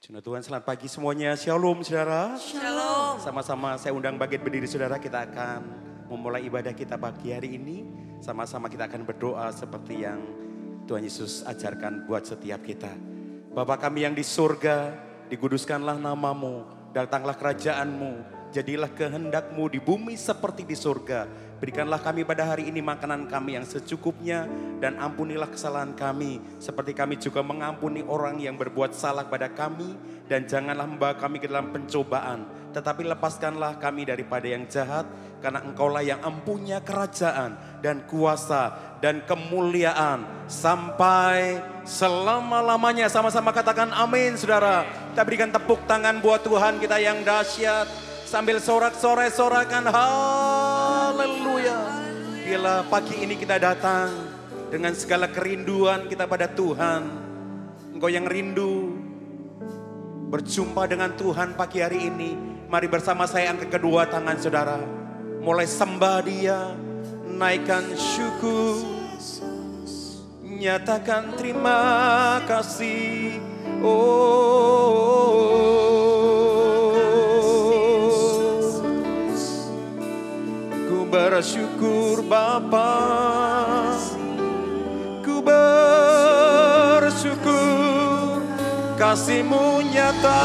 Puji Tuhan, selamat pagi semuanya. Shalom saudara. Shalom. Sama-sama saya undang bagian berdiri saudara, kita akan memulai ibadah kita pagi hari ini. Sama-sama kita akan berdoa seperti yang Tuhan Yesus ajarkan buat setiap kita. Bapa kami yang di surga, dikuduskanlah namamu, datanglah kerajaanmu, jadilah kehendakmu di bumi seperti di surga. Berikanlah kami pada hari ini makanan kami yang secukupnya, dan ampunilah kesalahan kami seperti kami juga mengampuni orang yang berbuat salah pada kami. Dan janganlah membawa kami ke dalam pencobaan, tetapi lepaskanlah kami daripada yang jahat, karena Engkaulah yang empunya kerajaan dan kuasa dan kemuliaan sampai selama-lamanya. Sama-sama katakan amin saudara. Kita berikan tepuk tangan buat Tuhan kita yang dahsyat sambil sorak-sorai-sorakan haleluya. Bila pagi ini kita datang dengan segala kerinduan kita pada Tuhan, Engkau yang rindu berjumpa dengan Tuhan pagi hari ini, mari bersama saya angkat kedua tangan saudara. Mulai sembah Dia, naikkan syukur, nyatakan terima kasih. Ku bersyukur Bapa, ku bersyukur kasih-Mu nyata,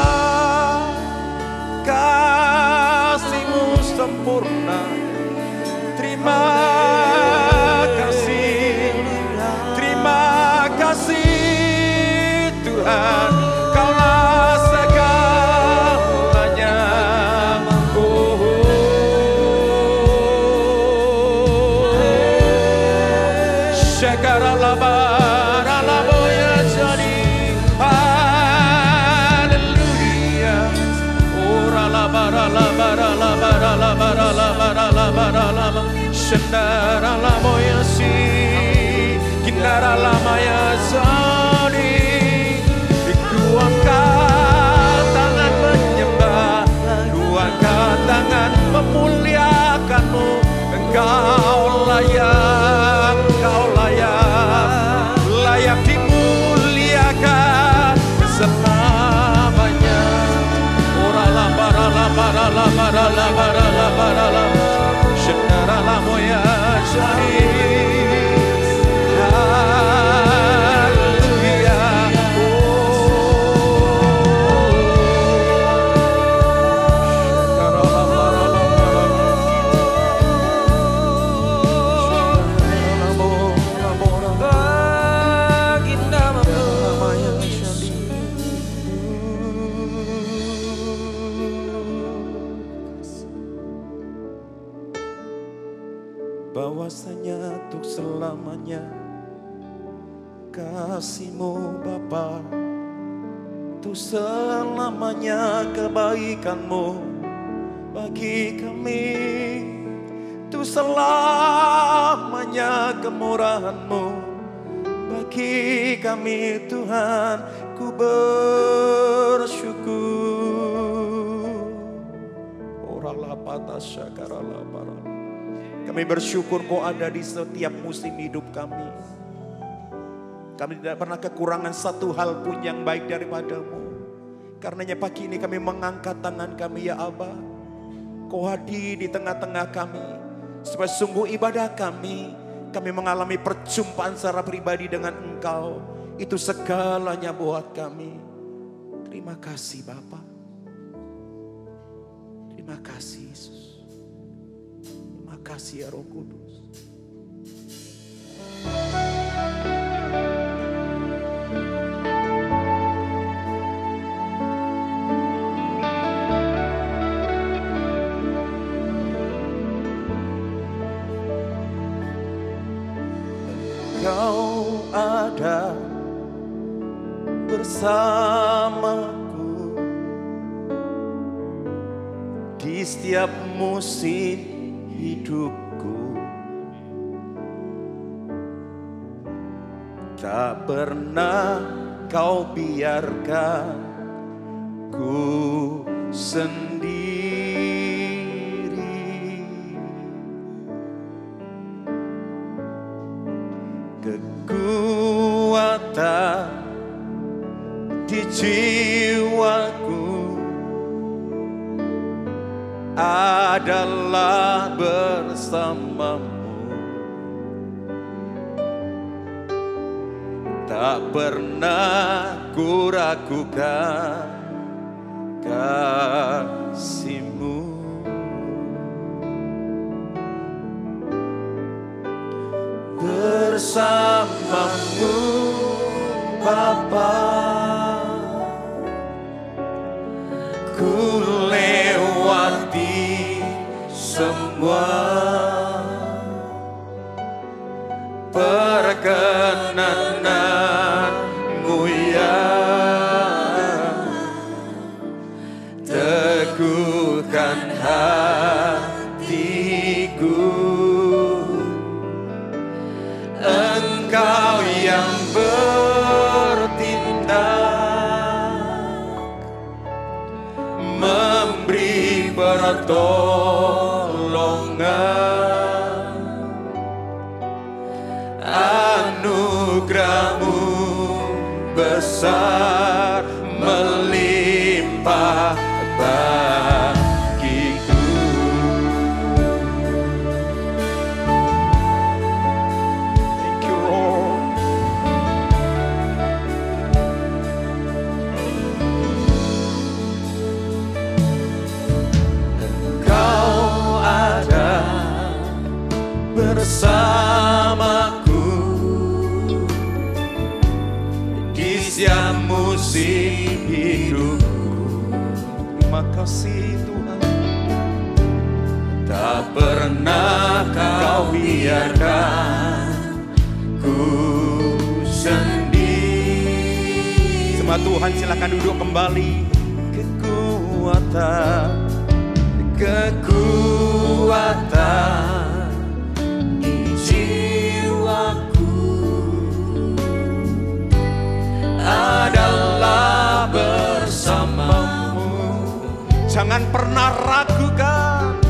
kasih-Mu sempurna. Terima kasih Tuhan, Kaulah segalanya. Kuangkat tangan menyembah, kuangkat tangan memuliakan-Mu. Engkau layak, layak dimuliakan selamanya. Bahwasanya untuk selamanya kasih-Mu Bapa, untuk selamanya kebaikan-Mu bagi kami, untuk selamanya kemurahan-Mu bagi kami Tuhan. Ku bersyukur. Oralah patah syakaralah para. Kami bersyukur Kau ada di setiap musim hidup kami. Kami tidak pernah kekurangan satu hal pun yang baik daripada-Mu. Karenanya pagi ini kami mengangkat tangan kami ya Aba. Kau hadir di tengah-tengah kami. Supaya sungguh ibadah kami mengalami perjumpaan secara pribadi dengan Engkau. Itu segalanya buat kami. Terima kasih Bapa. Terima kasih Yesus. Terima kasih ya Roh Kudus. Kau ada bersamaku di setiap musim hidupku. Tak pernah Kau biarkan ku sendiri. Kekuatan di jiwaku adalah bersamamu. Tak pernah ku ragukan kasih-Mu. Bersamamu Bapa, ku lewati semua perkenananmu ya. Teguhkan hatiku, Engkau yang bertindak, memberi pertolongan. Anugerah-Mu besar melimpah bagiku. Thank you, Lord. Engkau ada bersamaku di setiap musim hidupku. Terima kasih Tuhan, tak pernah Kau biarkan ku sendiri. Sama Tuhan, silakan duduk kembali. Kekuatan di jiwaku adalah bersamamu. Jangan pernah ragukan,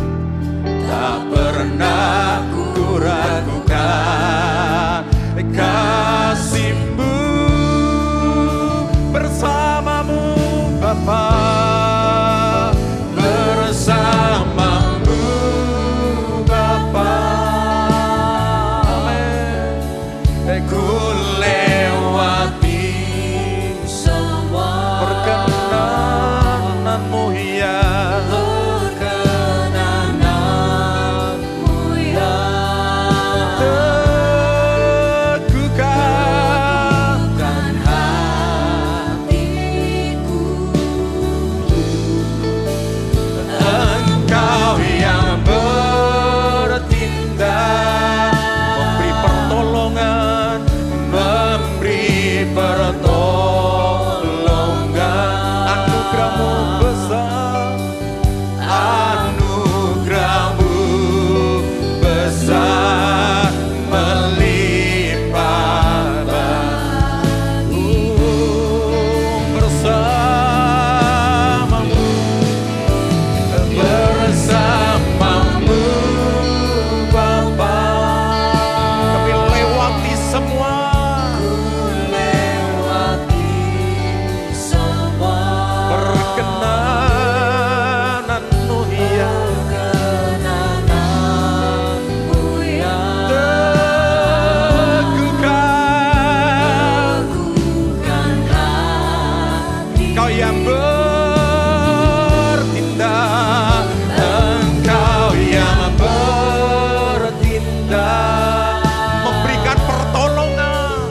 tak pernah ku ragukan kasih-Mu. Bersamamu Bapa, bersamamu Bapa, amin. Ku lewati semua perkenanan-Mu ya. Perkenanan-Mu ya. Teguhkan hatiku, Engkau yang bertindak, memberi pertolongan, memberi pertolongan. Anugerah-Mu besar, anugerah-Mu besar melimpah bagiku. Bersamamu, bersamamu Bapa, kami lewati semua, ku lewati semua perkenanan-Mu ya. Perkenanan-Mu ya. Teguhkan hati, Kau yang bertindak, Engkau yang bertindak, memberikan pertolongan,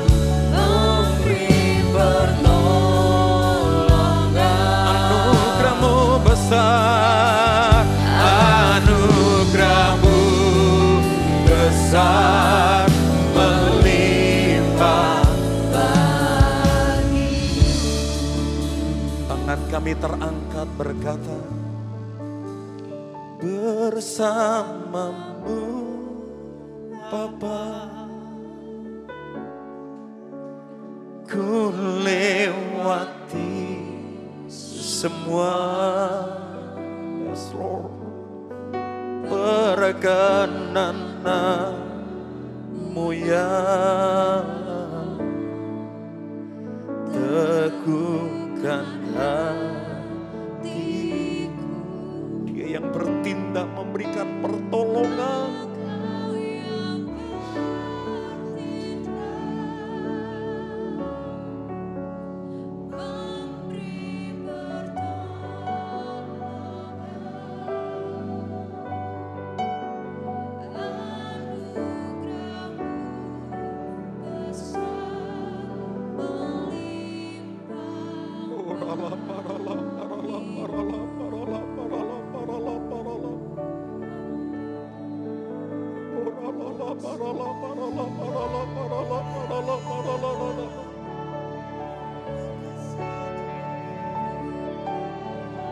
memberi pertolongan. Anugerah-Mu besar, anugerah-Mu besar melimpah bagiku. Tangan kami terangkat berkata, bersamamu Bapa, ku lewati semua, yes Lord, perkenanan-Mu ya. Teguh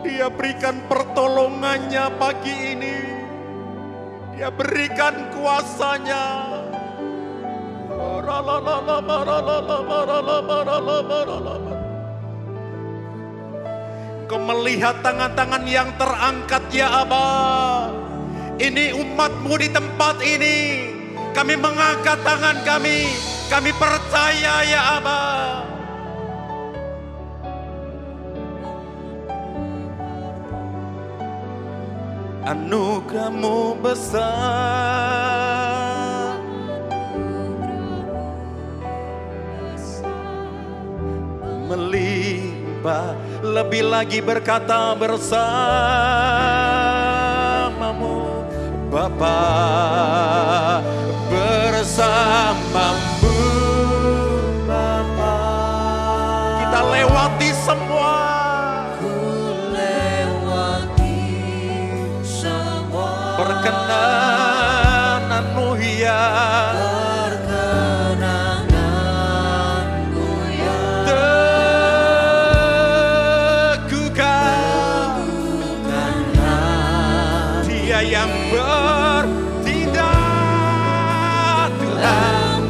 Dia berikan pertolongannya pagi ini. Dia berikan kuasanya. Kau melihat tangan-tangan yang terangkat ya Aba. Ini umat-Mu di tempat ini. Kami mengangkat tangan kami. Kami percaya ya Aba. Anugerah-Mu besar, melimpah, lebih lagi berkata bersamamu Bapa, bersamamu Bapa. Kita lewati semua. Perkenananmu ya, perkenananmu ya, teguhkanlah Dia yang bertindak, Tuhan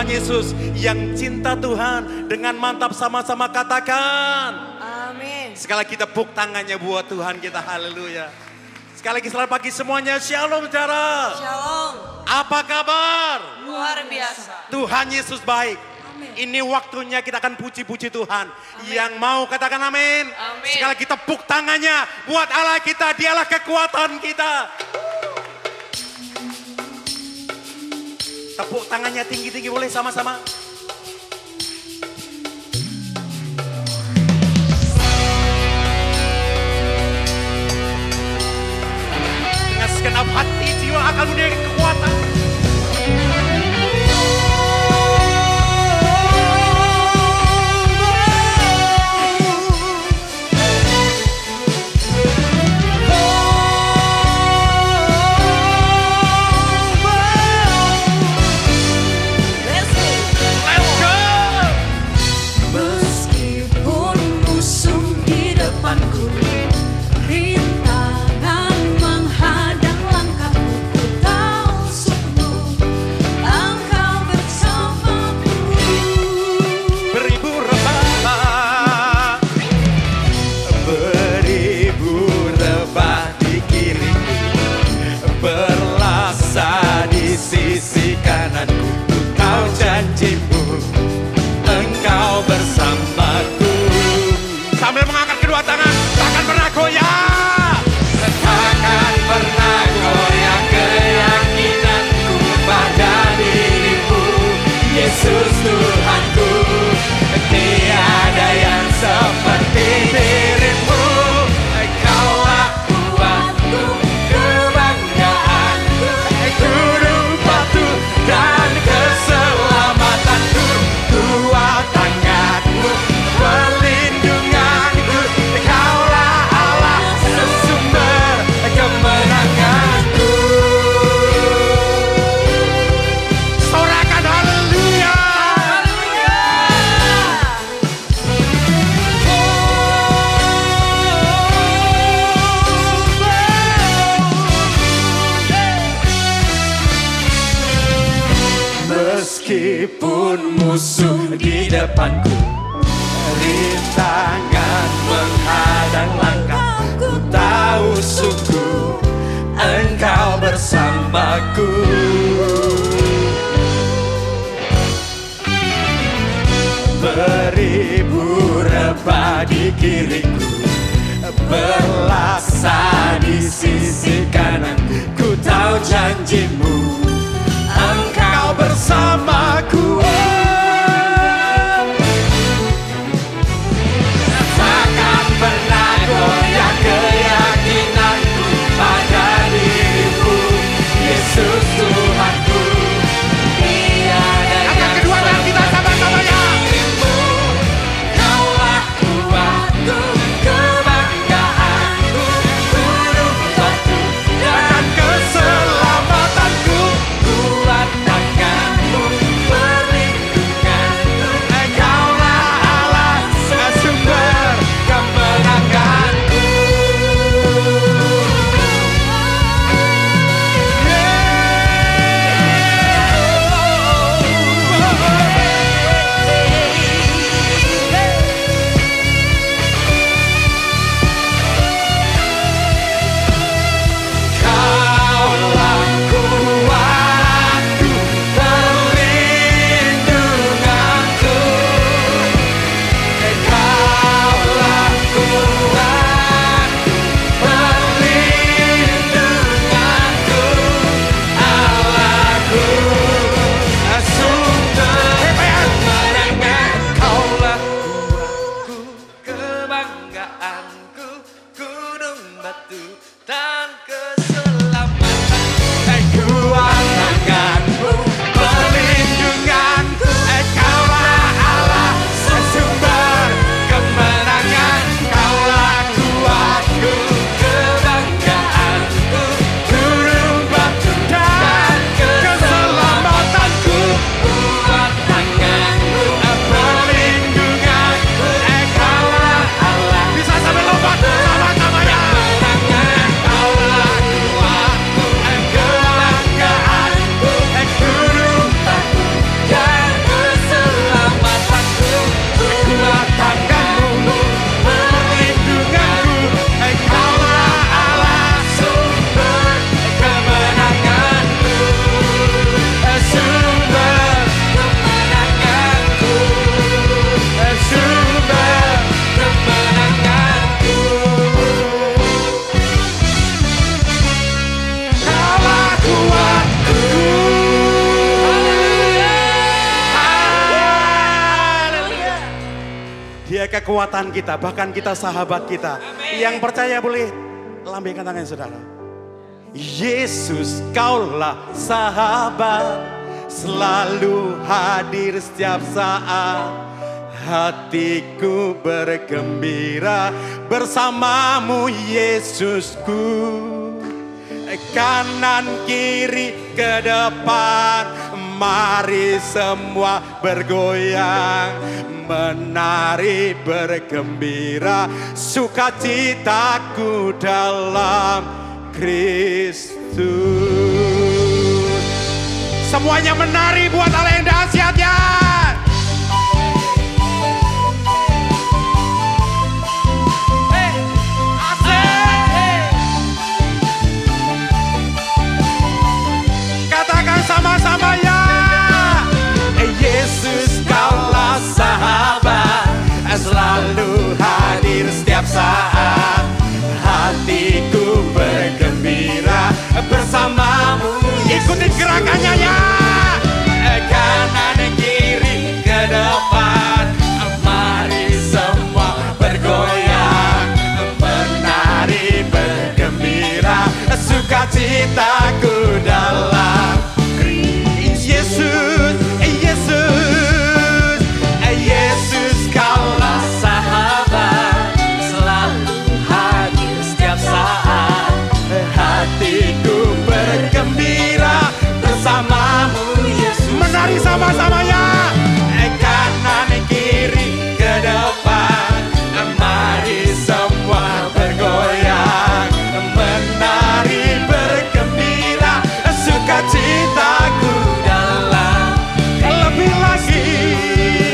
Tuhan Yesus yang cinta Tuhan dengan mantap sama-sama katakan. Amin. Sekali lagi tepuk tangannya buat Tuhan kita, haleluya. Sekali lagi selamat pagi semuanya, shalom saudara. Shalom. Apa kabar? Luar biasa. Tuhan Yesus baik. Amin. Ini waktunya kita akan puji-puji Tuhan. Yang mau katakan amin. Amin. Sekali lagi tepuk tangannya buat Allah kita, dialah kekuatan kita. Tepuk tangannya tinggi-tinggi boleh sama-sama. Dengan segenap hati, jiwa, akal, dunia, kekuatan. Meskipun musuh di depanku, rintangan menghadang langkahku, tahu sungguh Engkau bersamaku. Beribu rebah di kiriku, berlaksa di sisi kananku, ku tahu janjimu Engkau bersamaku. Takkan pernah goyah keyakinanku pada dirimu, Yesus Tuhanku. Tiada yang kedua dan kita sama-sama ya. Kaulah kuatku, kebanggaanku, gunung batu kekuatan kita, bahkan kita sahabat kita. Yang percaya boleh lambaikan tangan saudara. Yesus kaulah sahabat, selalu hadir setiap saat. Hatiku bergembira bersamamu Yesusku. Kanan kiri ke depan, mari semua bergoyang, menari bergembira, sukacitaku dalam Kristus. Semuanya menari buat Allah yang dahsyat ya. Katakan sama-sama ya. Yesus kaulah sahabat, selalu hadir setiap saat. Hatiku bergembira bersamamu. Ikutin gerakannya ya. Kanan kiri ke depan, mari semua bergoyang, menari bergembira, sukacitaku dalam Yesus. Yesus, Yesus kaulah sahabat, selalu hadir setiap saat. Hatiku bergembira bersamamu Yesus. Menari sama-sama ya. Kanan kiri ke depan, mari semua bergoyang, menari bergembira, sukacitaku dalam. Lebih lagi,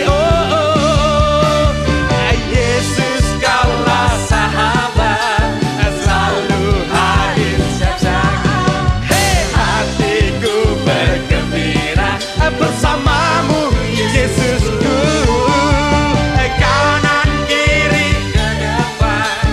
oh, oh. Yesus kaulah sahabat, selalu hadir setiap saat. Hey, hatiku bergembira bersamamu Yesusku. Kanan kiri ke depan,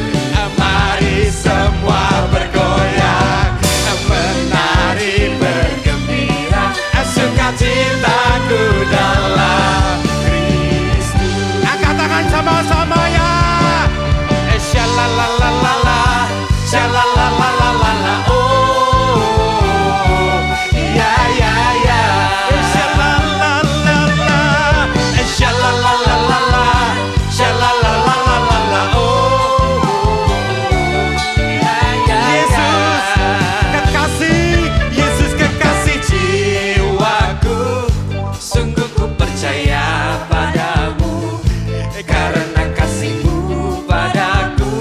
mari semua bergoyang, menari bergembira, sukacitaku dalam Kristus. Angkat tangan sama-sama ya. Shalalalala, shalalalala, oh, ya ya ya. Shalalalala, shalalalala, shalalalala, oh, ya ya. Yesus kekasih, Yesus kekasih jiwaku, sungguh ku percaya padamu, karena kasihmu padaku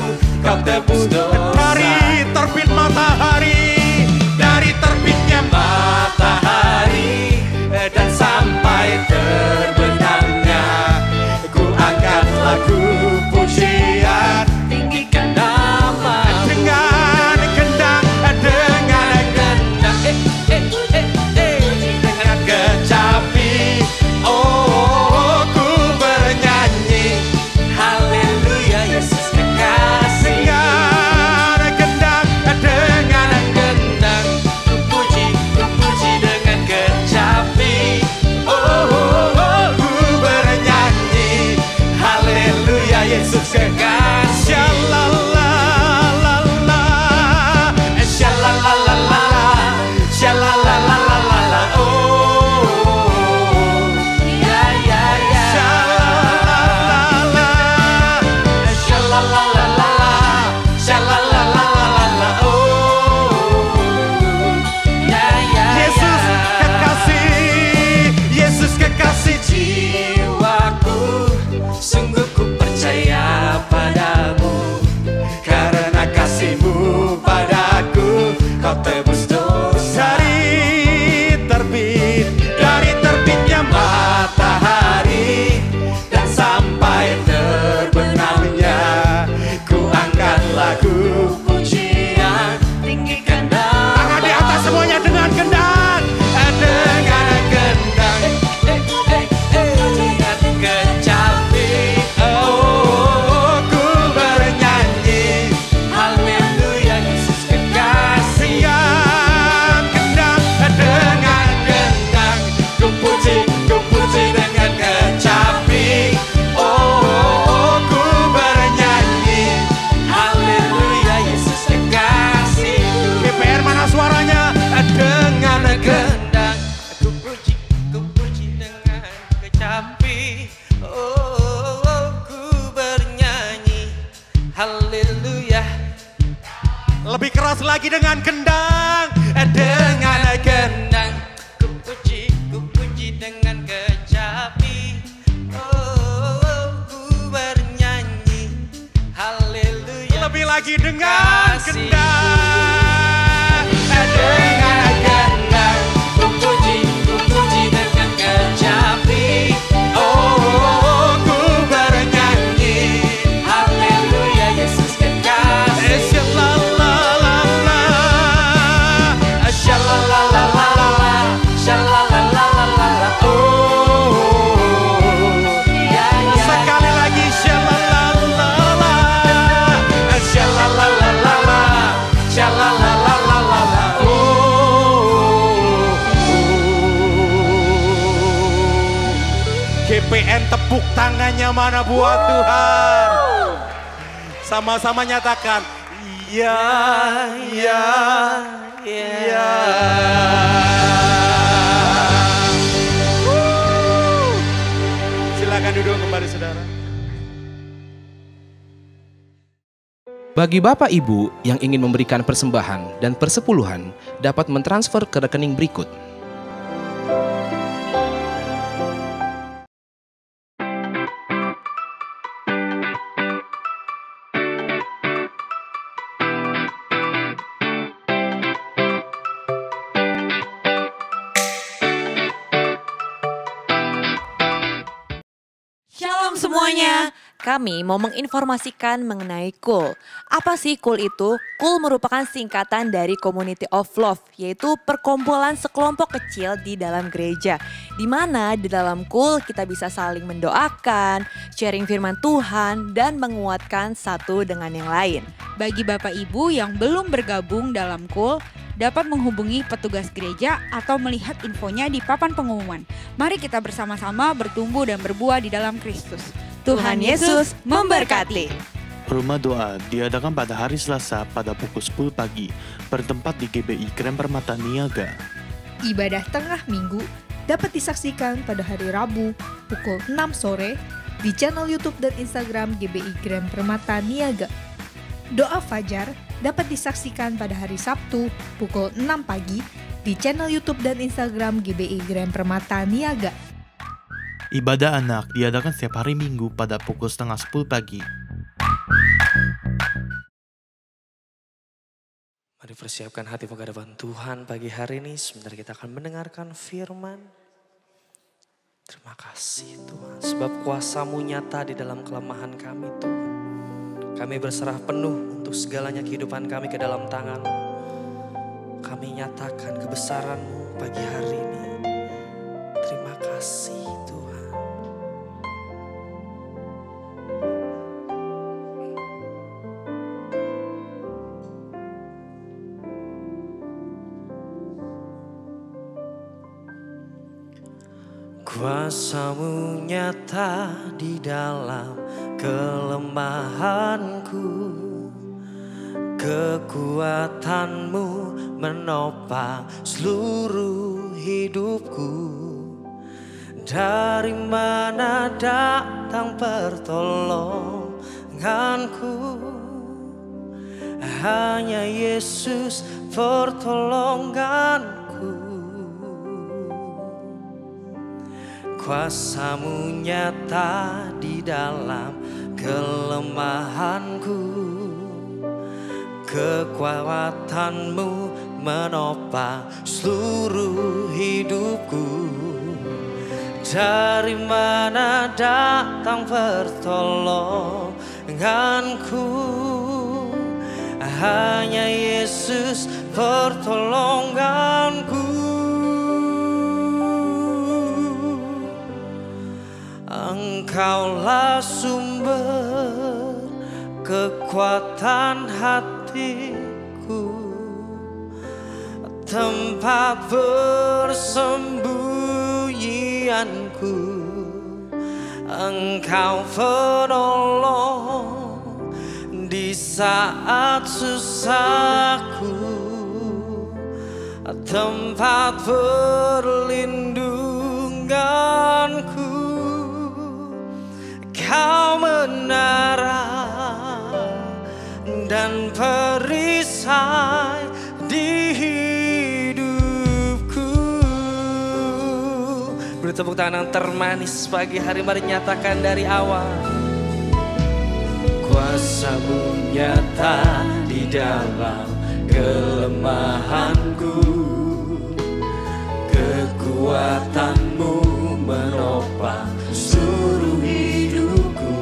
kau tebus dosa. Hari terbit matahari, mana suaranya? Dengan gendang ku puji dengan kecapi. Oh, ku bernyanyi haleluya. lebih keras lagi dengan gendang. Dengan Gendang ku puji dengan kecapi. Oh, ku bernyanyi haleluya. lebih lagi dengan Kasihku. gendang. Dengan gendang ku puji dengan kecapi. Oh, ku bernyanyi haleluya, Yesus kekasih. Shalalalalala, shalalalalala. Oh, ya, ya. Sekali lagi shalalalala. Shalalalalala, shalalalalala. Oh. GPN tepuk tangannya mana buat Tuhan. Sama-sama nyatakan. Ya, ya, ya. Silakan duduk kembali saudara. Bagi Bapak Ibu yang ingin memberikan persembahan dan persepuluhan dapat mentransfer ke rekening berikut. Shalom semuanya. Kami mau menginformasikan mengenai KUL. Apa sih KUL itu? KUL merupakan singkatan dari Community of Love, yaitu perkumpulan sekelompok kecil di dalam gereja. Di mana di dalam KUL kita bisa saling mendoakan, sharing firman Tuhan, dan menguatkan satu dengan yang lain. Bagi Bapak Ibu yang belum bergabung dalam KUL, dapat menghubungi petugas gereja atau melihat infonya di papan pengumuman. Mari kita bersama-sama bertumbuh dan berbuah di dalam Kristus. Tuhan Yesus memberkati. Rumah doa diadakan pada hari Selasa pada pukul 10 pagi, bertempat di GBI Grand Permata Niaga. Ibadah tengah minggu dapat disaksikan pada hari Rabu pukul 6 sore di channel YouTube dan Instagram GBI Grand Permata Niaga. Doa Fajar dapat disaksikan pada hari Sabtu pukul 6 pagi di channel YouTube dan Instagram GBI Grand Permata Niaga. Ibadah anak diadakan setiap hari Minggu pada pukul setengah 10 pagi. Mari persiapkan hati menghadapan Tuhan pagi hari ini. Sebentar kita akan mendengarkan firman. Terima kasih Tuhan, sebab kuasa-Mu nyata di dalam kelemahan kami Tuhan. Kami berserah penuh untuk segalanya kehidupan kami ke dalam tangan-Mu. Kami nyatakan kebesaran-Mu pagi hari ini. Terima kasih Tuhan. Kuasa-Mu nyata di dalam kelemahanku. Kekuatan-Mu menopang seluruh hidupku. Dari mana datang pertolonganku? Hanya Yesus pertolonganku. Kuasa-Mu nyata di dalam kelemahanku. Kekuatan-Mu menopang seluruh hidupku. Dari mana datang pertolonganku? Hanya Yesus pertolonganku. Engkaulah sumber kekuatan hatiku, tempat persembunyianku. Engkau penolong di saat susahku. tempat perlindunganku. Kau menara dan perisai di hidupku. Beri tepuk tangan yang termanis pagi hari, mari nyatakan dari awal. Kuasa-Mu nyata di dalam kelemahanku, kekuatan-Mu menopang seluruh hidupku.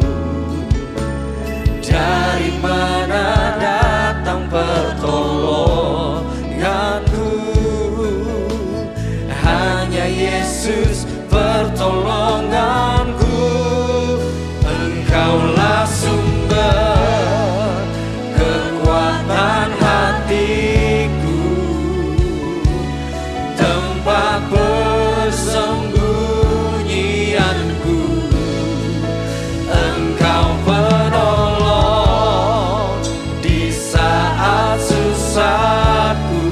Dari mana datang pertolonganku? Hanya Yesus pertolonganku. Engkaulah sumber kekuatan hatiku, tempat persembunyianku. Engkau penolong di saat susahku,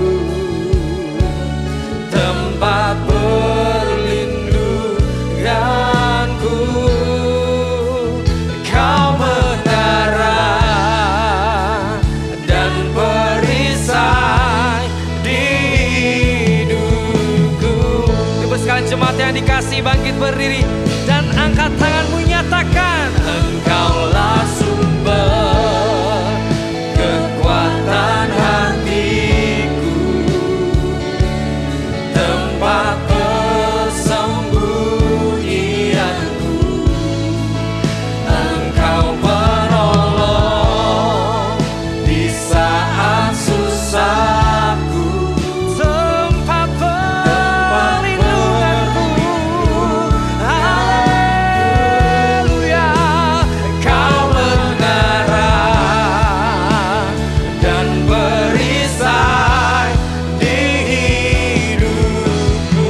tempat perlindunganku. Kau menara dan perisai di hidupku. Ibu sekalian jemaat yang dikasih, bangkit berdiri dan angkat tanganmu, nyatakan. Engkaulah sumber kekuatan hatiku, tempat persembunyianku. Engkau penolong di saat susahku, tempat perlindunganku. Haleluya. Kau menara dan perisai di hidupku.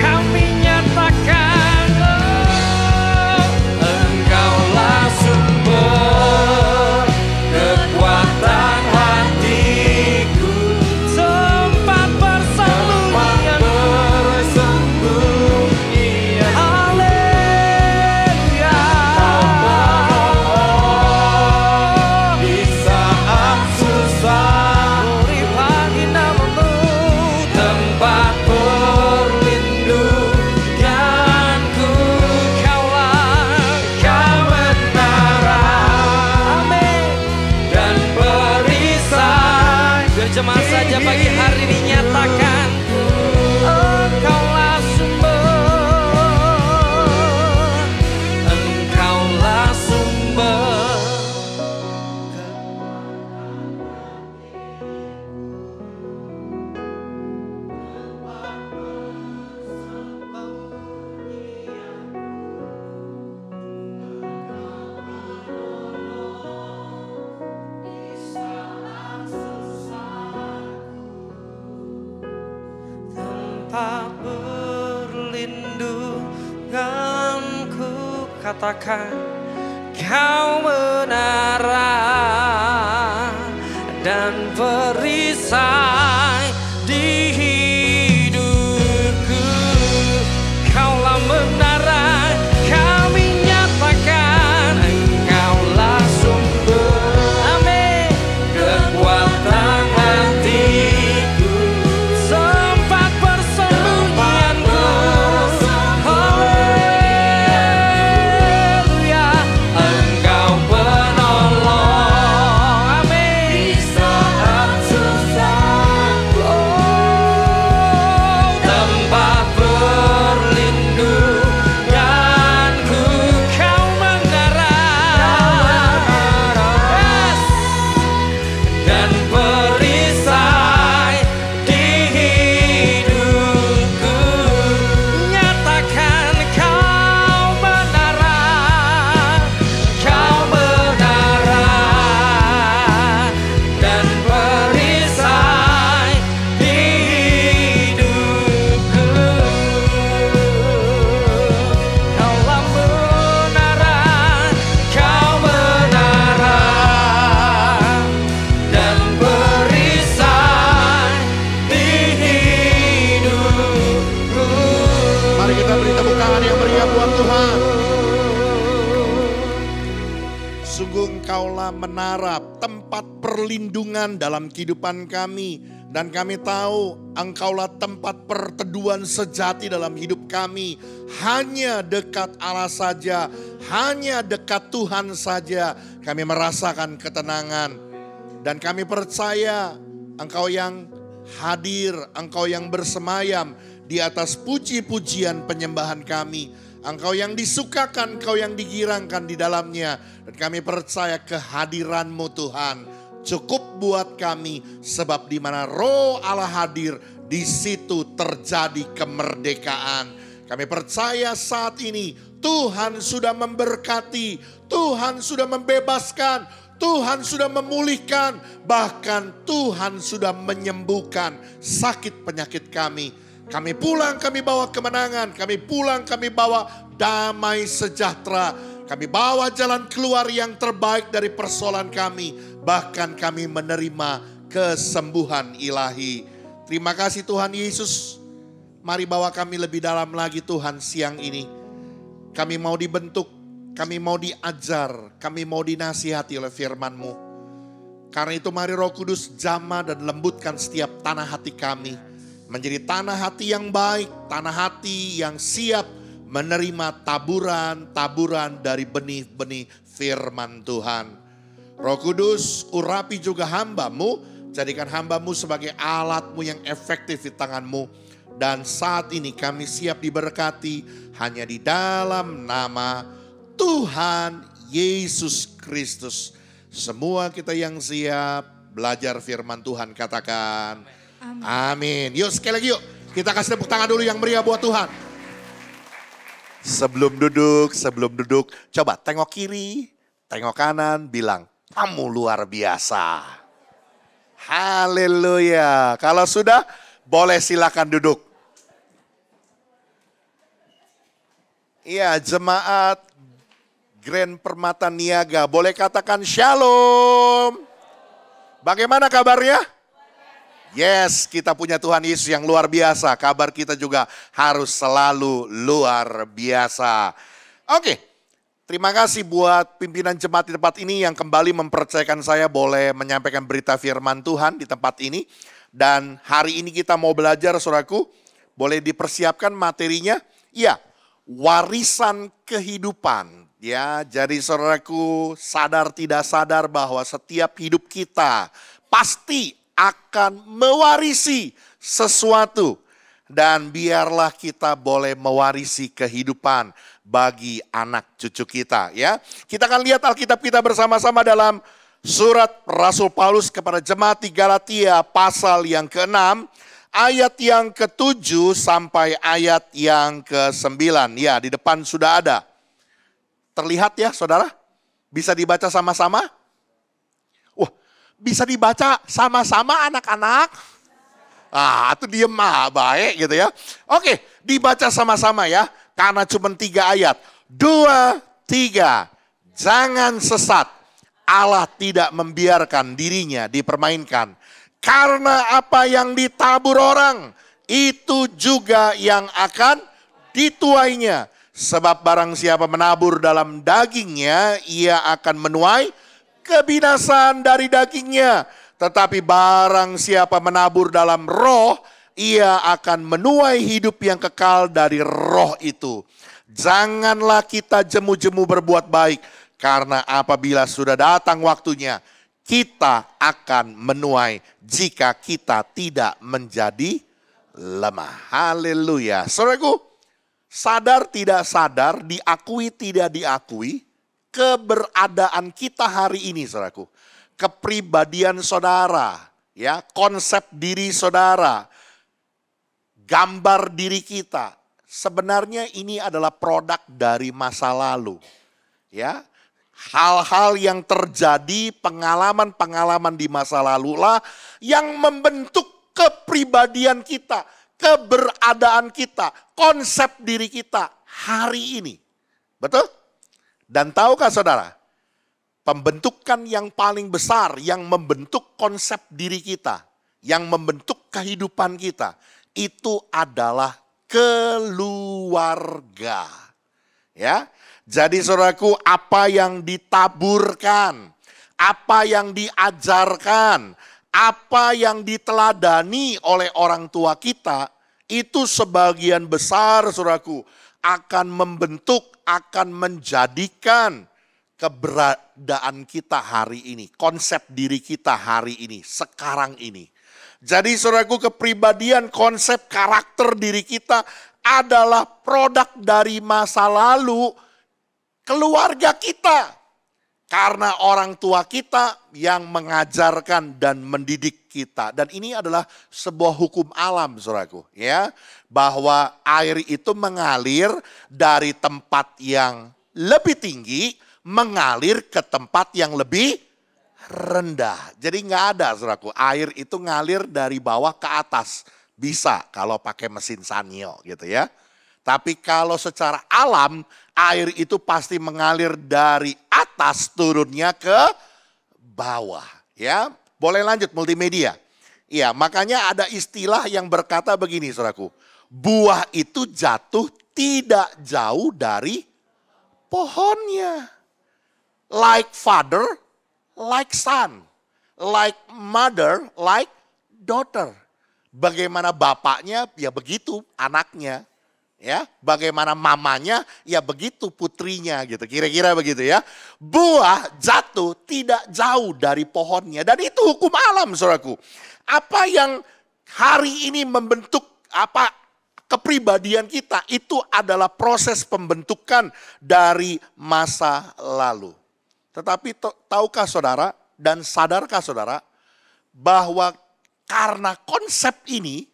Kami nyatakan, Engkaulah sumber kekuatan hatiku, tempat persembunyianku. Haleluya. Di saat susah, beri pagi namamu, tempat perlindunganku. Kaulah, Kau menara, amin, dan perisai. Biar jemaat saja pagi hari ini nyatakan, Engkaulah sumber, Engkaulah sumber. Tempat perlindunganku. Katakan, Kau menara dan perisai di hidupku. Kaulah menara, kami nyatakan. Engkaulah sumber, amin, kekuatan hatiku, tempat persembunyianku. Haleluya. Engkau penolong, amin, di saat susah. harap, tempat perlindungan dalam kehidupan kami. Dan kami tahu Engkaulah tempat perteduhan sejati dalam hidup kami. Hanya dekat Allah saja, hanya dekat Tuhan saja kami merasakan ketenangan. Dan kami percaya Engkau yang hadir, Engkau yang bersemayam di atas puji-pujian penyembahan kami. Engkau yang disukakan, Engkau yang digirangkan di dalamnya. Dan kami percaya kehadiran-Mu Tuhan cukup buat kami, sebab di mana Roh Allah hadir, di situ terjadi kemerdekaan. Kami percaya saat ini Tuhan sudah memberkati, Tuhan sudah membebaskan, Tuhan sudah memulihkan, bahkan Tuhan sudah menyembuhkan sakit penyakit kami. Kami pulang, kami bawa kemenangan, kami pulang, kami bawa damai sejahtera. Kami bawa jalan keluar yang terbaik dari persoalan kami. Bahkan kami menerima kesembuhan ilahi. Terima kasih Tuhan Yesus. Mari bawa kami lebih dalam lagi Tuhan siang ini. Kami mau dibentuk, kami mau diajar, kami mau dinasihati oleh firman-Mu. Karena itu mari Roh Kudus jamah dan lembutkan setiap tanah hati kami. Menjadi tanah hati yang baik, tanah hati yang siap menerima taburan-taburan dari benih-benih firman Tuhan. Roh Kudus, urapi juga hamba-Mu, jadikan hamba-Mu sebagai alat-Mu yang efektif di tangan-Mu. Dan saat ini kami siap diberkati hanya di dalam nama Tuhan Yesus Kristus. Semua kita yang siap belajar firman Tuhan katakan amin. Yuk sekali lagi yuk, kita kasih tepuk tangan dulu yang meriah buat Tuhan. Sebelum duduk, coba tengok kiri, tengok kanan, bilang, kamu luar biasa. Haleluya. Kalau sudah, boleh silakan duduk. Iya, jemaat Grand Permata Niaga, boleh katakan shalom. Bagaimana kabarnya? Yes, kita punya Tuhan Yesus yang luar biasa. Kabar kita juga harus selalu luar biasa. Oke, terima kasih buat pimpinan jemaat di tempat ini yang kembali mempercayakan saya boleh menyampaikan berita firman Tuhan di tempat ini. Dan hari ini kita mau belajar, saudaraku, boleh dipersiapkan materinya. Ya, warisan kehidupan. Ya, jadi saudaraku sadar tidak sadar bahwa setiap hidup kita pasti akan mewarisi sesuatu. Dan biarlah kita boleh mewarisi kehidupan bagi anak cucu kita. Ya, kita akan lihat Alkitab kita bersama-sama dalam surat Rasul Paulus kepada jemaat di Galatia pasal yang ke-6. Ayat yang ke-7 sampai ayat yang ke-9. Ya, di depan sudah ada. Terlihat ya saudara? Bisa dibaca sama-sama? Wah, bisa dibaca sama-sama anak-anak? Ah, itu diem baik gitu ya. Oke, dibaca sama-sama ya. Karena cuma 3 ayat. 2, 3. Jangan sesat. Allah tidak membiarkan dirinya dipermainkan. Karena apa yang ditabur orang, itu juga yang akan dituainya. Sebab barang siapa menabur dalam dagingnya, ia akan menuai kebinasaan dari dagingnya. Tetapi barang siapa menabur dalam roh, ia akan menuai hidup yang kekal dari roh itu. Janganlah kita jemu-jemu berbuat baik, karena apabila sudah datang waktunya, kita akan menuai jika kita tidak menjadi lemah. Haleluya. Saudaraku, sadar tidak sadar, diakui tidak diakui, keberadaan kita hari ini saudaraku. Kepribadian saudara, ya, konsep diri saudara, gambar diri kita. Sebenarnya ini adalah produk dari masa lalu. Ya, hal-hal yang terjadi, pengalaman-pengalaman di masa lalu lah yang membentuk kepribadian kita, keberadaan kita, konsep diri kita hari ini. Betul? Dan tahukah saudara, pembentukan yang paling besar yang membentuk konsep diri kita, yang membentuk kehidupan kita, itu adalah keluarga. Ya. Jadi saudaraku, apa yang ditaburkan, apa yang diajarkan, apa yang diteladani oleh orang tua kita, itu sebagian besar saudaraku akan membentuk, akan menjadikan keberadaan kita hari ini. Konsep diri kita hari ini, sekarang ini. Jadi saudaraku, kepribadian, konsep karakter diri kita adalah produk dari masa lalu keluarga kita. Karena orang tua kita yang mengajarkan dan mendidik kita. Dan ini adalah sebuah hukum alam, saudaraku. Ya, bahwa air itu mengalir dari tempat yang lebih tinggi, mengalir ke tempat yang lebih rendah. Jadi nggak ada, saudaraku. Air itu ngalir dari bawah ke atas. Bisa kalau pakai mesin Sanyo gitu ya. Tapi kalau secara alam, air itu pasti mengalir dari atas turunnya ke bawah. Ya, boleh lanjut multimedia. Iya, makanya ada istilah yang berkata begini, saudaraku. Buah itu jatuh tidak jauh dari pohonnya. Like father, like son. Like mother, like daughter. Bagaimana bapaknya, ya begitu anaknya. Ya, bagaimana mamanya, ya begitu putrinya gitu. Kira-kira begitu ya. Buah jatuh tidak jauh dari pohonnya. Dan itu hukum alam, saudaraku. Apa yang hari ini membentuk kepribadian kita, itu adalah proses pembentukan dari masa lalu. Tetapi tahukah saudara dan sadarkah saudara bahwa karena konsep ini,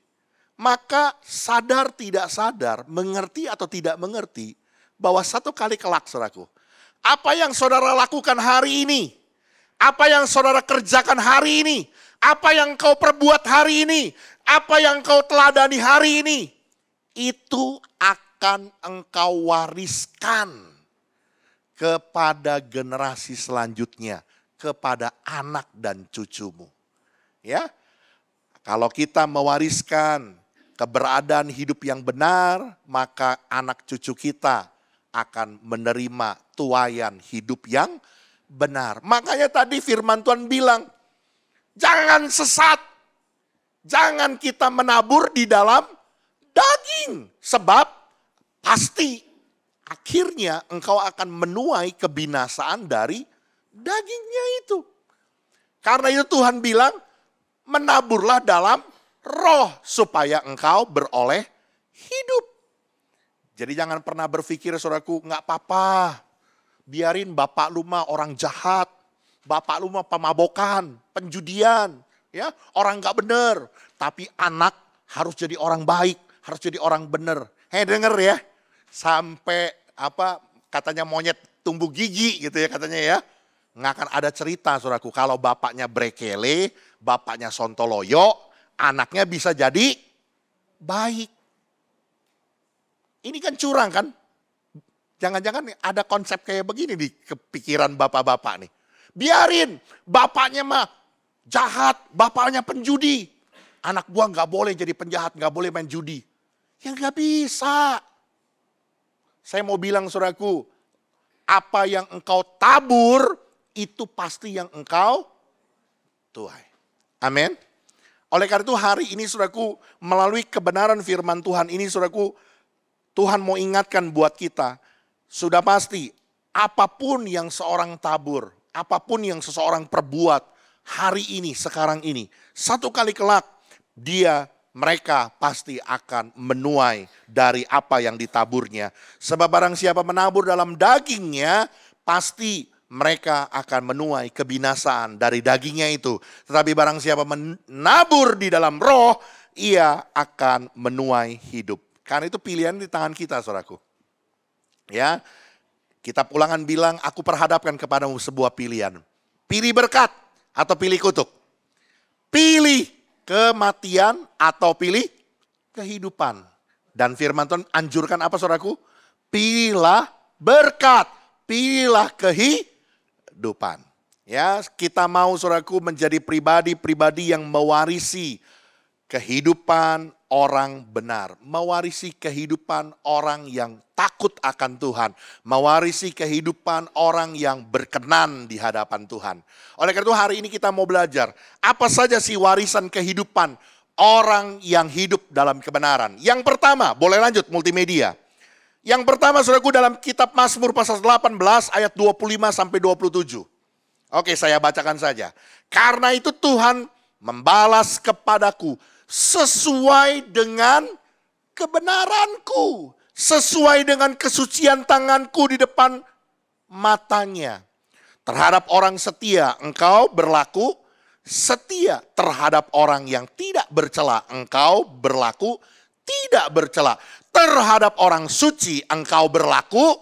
maka sadar tidak sadar, mengerti atau tidak mengerti, bahwa satu kali kelak, saudaraku, apa yang saudara lakukan hari ini, apa yang saudara kerjakan hari ini, apa yang kau perbuat hari ini, apa yang kau teladani hari ini, itu akan engkau wariskan kepada generasi selanjutnya, kepada anak dan cucumu. Ya, kalau kita mewariskan keberadaan hidup yang benar, maka anak cucu kita akan menerima tuaian hidup yang benar. Makanya tadi firman Tuhan bilang, jangan sesat, jangan kita menabur di dalam daging. Sebab pasti akhirnya engkau akan menuai kebinasaan dari dagingnya itu. Karena itu Tuhan bilang, menaburlah dalam roh supaya engkau beroleh hidup. Jadi jangan pernah berpikir, saudaraku, nggak apa-apa. Biarin bapak lu mah orang jahat. Bapak lu mah pemabokan, penjudian, ya, orang nggak bener. Tapi anak harus jadi orang baik, harus jadi orang bener. Denger ya. Sampai katanya monyet tumbuh gigi gitu ya katanya ya. Nggak akan ada cerita, saudaraku, kalau bapaknya brekele, bapaknya sontoloyo, anaknya bisa jadi baik. Ini kan curang kan? Jangan-jangan ada konsep kayak begini di kepikiran bapak-bapak nih. Biarin bapaknya mah jahat, bapaknya penjudi. Anak gua nggak boleh jadi penjahat, nggak boleh main judi. Ya nggak bisa. Saya mau bilang, saudaraku, apa yang engkau tabur itu pasti yang engkau tuai. Amin. Oleh karena itu hari ini, saudaraku, melalui kebenaran firman Tuhan ini, saudaraku, Tuhan mau ingatkan buat kita, sudah pasti apapun yang seorang tabur, apapun yang seseorang perbuat hari ini, sekarang ini, satu kali kelak mereka pasti akan menuai dari apa yang ditaburnya. Sebab barang siapa menabur dalam dagingnya, pasti mereka akan menuai kebinasaan dari dagingnya itu. Tetapi barang siapa menabur di dalam roh, ia akan menuai hidup. Karena itu pilihan di tangan kita, saudaraku. Ya, Kitab Ulangan bilang, aku perhadapkan kepadamu sebuah pilihan. Pilih berkat atau pilih kutuk. Pilih kematian atau pilih kehidupan. Dan firman Tuhan anjurkan apa, saudaraku? Pilihlah berkat, pilihlah kehidupan. Ya, kita mau, saudaraku, menjadi pribadi-pribadi yang mewarisi kehidupan, orang benar. Mewarisi kehidupan orang yang takut akan Tuhan. Mewarisi kehidupan orang yang berkenan di hadapan Tuhan. Oleh karena itu hari ini kita mau belajar. Apa saja sih warisan kehidupan orang yang hidup dalam kebenaran. Yang pertama, boleh lanjut multimedia. Yang pertama saudaraku dalam kitab Mazmur pasal 18 ayat 25 sampai 27. Oke, saya bacakan saja. Karena itu Tuhan membalas kepadaku sesuai dengan kebenaranku, sesuai dengan kesucian tanganku di depan matanya. Terhadap orang setia engkau berlaku setia, terhadap orang yang tidak bercela engkau berlaku tidak bercela. Terhadap orang suci engkau berlaku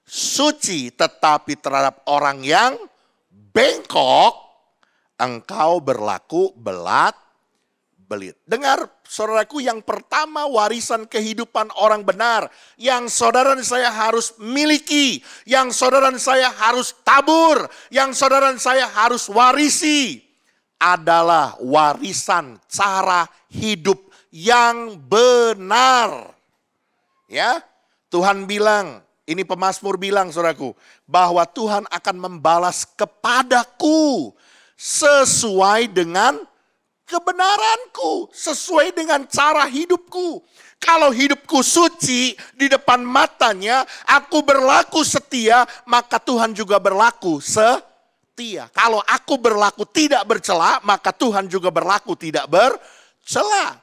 suci, tetapi terhadap orang yang bengkok engkau berlaku belat belit. Dengar saudaraku, yang pertama warisan kehidupan orang benar yang saudara dan saya harus miliki, yang saudara dan saya harus tabur, yang saudara dan saya harus warisi adalah warisan cara hidup yang benar. Ya, Tuhan bilang, ini pemazmur bilang saudaraku, bahwa Tuhan akan membalas kepadaku sesuai dengan kebenaranku, sesuai dengan cara hidupku. Kalau hidupku suci di depan matanya, aku berlaku setia, maka Tuhan juga berlaku setia. Kalau aku berlaku tidak bercela, maka Tuhan juga berlaku tidak bercela.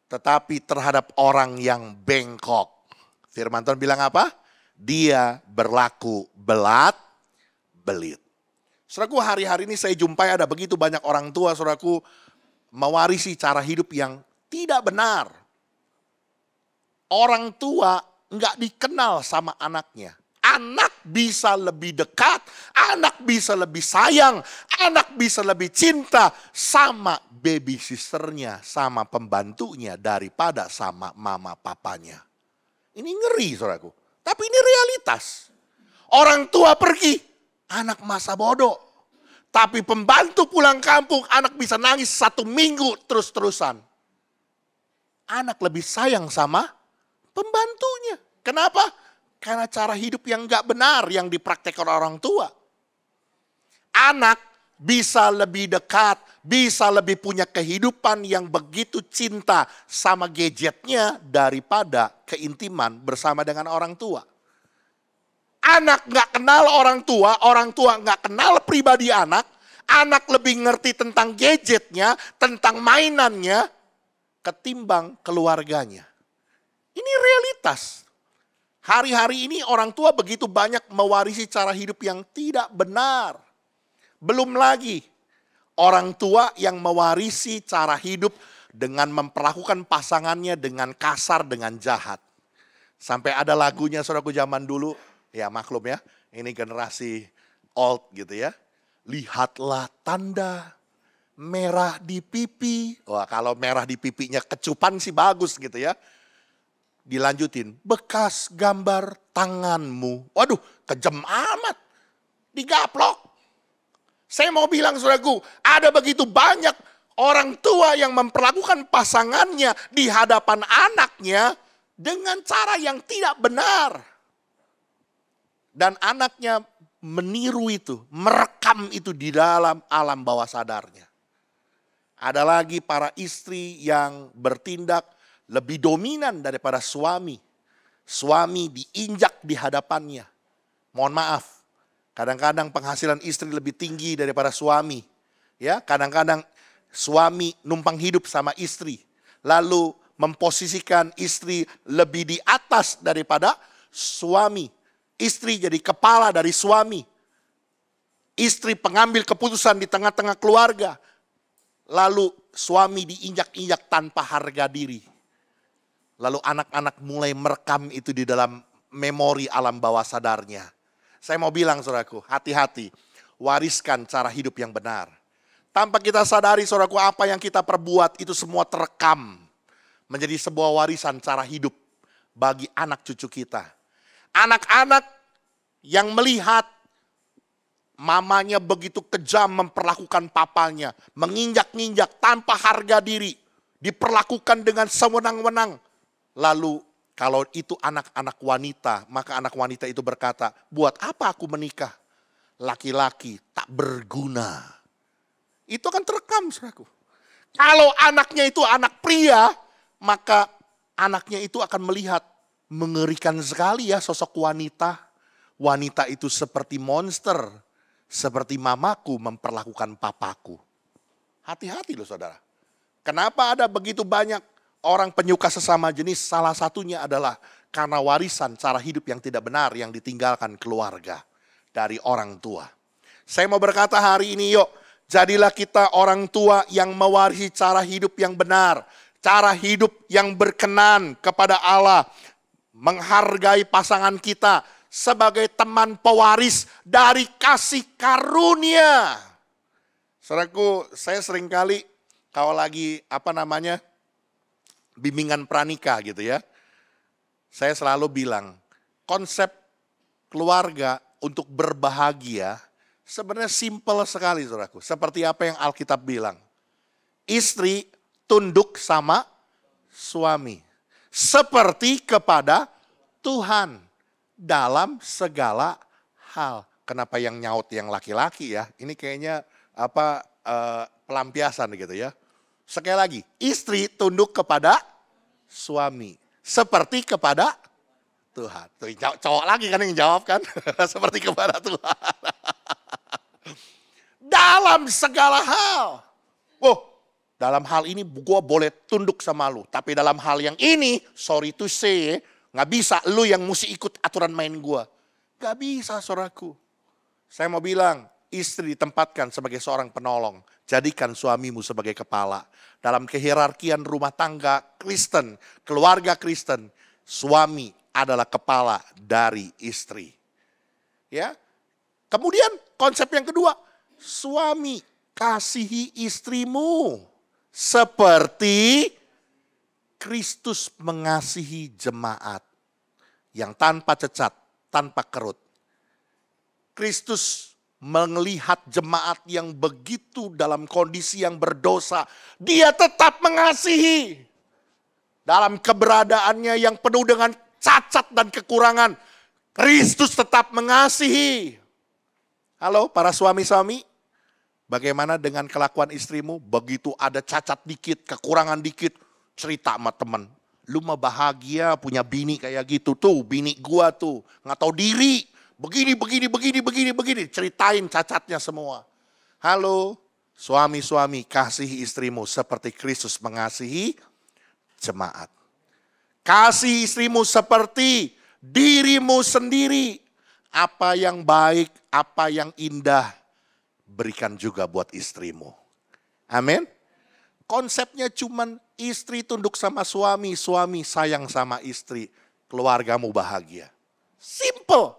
Tetapi terhadap orang yang bengkok, firman Tuhan bilang apa? Dia berlaku belat belit. Saudaraku, hari-hari ini saya jumpai ada begitu banyak orang tua, saudaraku, mewarisi cara hidup yang tidak benar. Orang tua nggak dikenal sama anaknya. Anak bisa lebih dekat, anak bisa lebih sayang, anak bisa lebih cinta sama baby sisternya, sama pembantunya daripada sama mama papanya. Ini ngeri saudaraku, tapi ini realitas. Orang tua pergi, anak masa bodoh. Tapi pembantu pulang kampung, anak bisa nangis 1 minggu terus-terusan. Anak lebih sayang sama pembantunya. Kenapa? Karena cara hidup yang gak benar yang dipraktekkan orang tua. Anak bisa lebih dekat, bisa lebih punya kehidupan yang begitu cinta sama gadgetnya daripada keintiman bersama dengan orang tua. Anak gak kenal orang tua gak kenal pribadi anak lebih ngerti tentang gadgetnya, tentang mainannya, ketimbang keluarganya. Ini realitas. Hari-hari ini orang tua begitu banyak mewarisi cara hidup yang tidak benar. Belum lagi orang tua yang mewarisi cara hidup dengan memperlakukan pasangannya dengan kasar, dengan jahat. Sampai ada lagunya saudaraku zaman dulu. Ya maklum ya, ini generasi old gitu ya. Lihatlah tanda merah di pipi. Wah, kalau merah di pipinya kecupan sih bagus gitu ya. Dilanjutin, bekas gambar tanganmu. Waduh, kejam amat. Digaplok. Saya mau bilang saudaraku, ada begitu banyak orang tua yang memperlakukan pasangannya di hadapan anaknya dengan cara yang tidak benar. Dan anaknya meniru itu, merekam itu di dalam alam bawah sadarnya. Ada lagi para istri yang bertindak lebih dominan daripada suami. Suami diinjak di hadapannya. Mohon maaf, kadang-kadang penghasilan istri lebih tinggi daripada suami. Ya, kadang-kadang suami numpang hidup sama istri. Lalu memposisikan istri lebih di atas daripada suami. Istri jadi kepala dari suami. Istri pengambil keputusan di tengah-tengah keluarga. Lalu suami diinjak-injak tanpa harga diri. Lalu anak-anak mulai merekam itu di dalam memori alam bawah sadarnya. Saya mau bilang saudaraku, hati-hati. Wariskan cara hidup yang benar. Tanpa kita sadari saudaraku, apa yang kita perbuat itu semua terekam. Menjadi sebuah warisan cara hidup bagi anak cucu kita. Anak-anak yang melihat mamanya begitu kejam memperlakukan papanya, menginjak-injak tanpa harga diri. diperlakukan dengan sewenang-wenang. Lalu kalau itu anak-anak wanita, maka anak wanita itu berkata, buat apa aku menikah? Laki-laki tak berguna. Itu akan terekam, saudaraku. Kalau anaknya itu anak pria, maka anaknya itu akan melihat, mengerikan sekali ya sosok wanita. Wanita itu seperti monster, seperti mamaku memperlakukan papaku. Hati-hati loh saudara. Kenapa ada begitu banyak orang penyuka sesama jenis? Salah satunya adalah karena warisan cara hidup yang tidak benar yang ditinggalkan keluarga dari orang tua. Saya mau berkata hari ini yuk, jadilah kita orang tua yang mewarisi cara hidup yang benar. Cara hidup yang berkenan kepada Allah. Menghargai pasangan kita sebagai teman pewaris dari kasih karunia. Saudaraku, saya seringkali kalau lagi bimbingan pranikah gitu ya. Saya selalu bilang, konsep keluarga untuk berbahagia sebenarnya simpel sekali saudaraku. Seperti apa yang Alkitab bilang. Istri tunduk sama suami. Seperti kepada Tuhan dalam segala hal. Kenapa yang nyaut yang laki-laki ya? Ini kayaknya pelampiasan gitu ya. Sekali lagi, istri tunduk kepada suami. Seperti kepada Tuhan. Tuh, cowok lagi kan yang jawab kan? Seperti kepada Tuhan. Dalam segala hal. Dalam hal ini gue boleh tunduk sama lu. Tapi dalam hal yang ini, sorry to say, gak bisa lu yang mesti ikut aturan main gue. Gak bisa saudaraku. Saya mau bilang, istri ditempatkan sebagai seorang penolong. Jadikan suamimu sebagai kepala. Dalam kehierarkian rumah tangga Kristen, keluarga Kristen, suami adalah kepala dari istri. Ya. Kemudian konsep yang kedua, suami kasihi istrimu seperti Kristus mengasihi jemaat yang tanpa cacat, tanpa kerut. Kristus melihat jemaat yang begitu dalam kondisi yang berdosa, dia tetap mengasihi. Dalam keberadaannya yang penuh dengan cacat dan kekurangan, Kristus tetap mengasihi. Halo para suami-suami, bagaimana dengan kelakuan istrimu? Begitu ada cacat dikit, kekurangan dikit, cerita sama teman. Lu mah bahagia punya bini kayak gitu tuh, bini gua tuh nggak tahu diri. Begini. Ceritain cacatnya semua. Halo, suami-suami kasihi istrimu seperti Kristus mengasihi jemaat. Kasih istrimu seperti dirimu sendiri. Apa yang baik, apa yang indah, berikan juga buat istrimu. Amin. Konsepnya cuman istri tunduk sama suami, suami sayang sama istri. Keluargamu bahagia. Simple.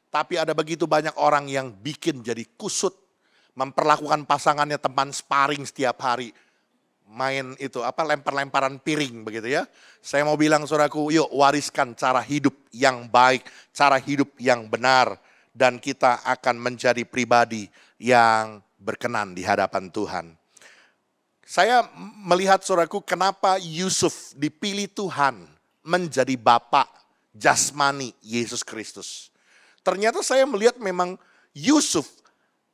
Tapi ada begitu banyak orang yang bikin jadi kusut. Memperlakukan pasangannya teman sparring setiap hari. Main itu lempar-lemparan piring begitu ya. Saya mau bilang saudaraku, yuk wariskan cara hidup yang baik. Cara hidup yang benar. Dan kita akan menjadi pribadi yang berkenan di hadapan Tuhan. Saya melihat saudaraku kenapa Yusuf dipilih Tuhan menjadi bapak jasmani Yesus Kristus. Ternyata saya melihat memang Yusuf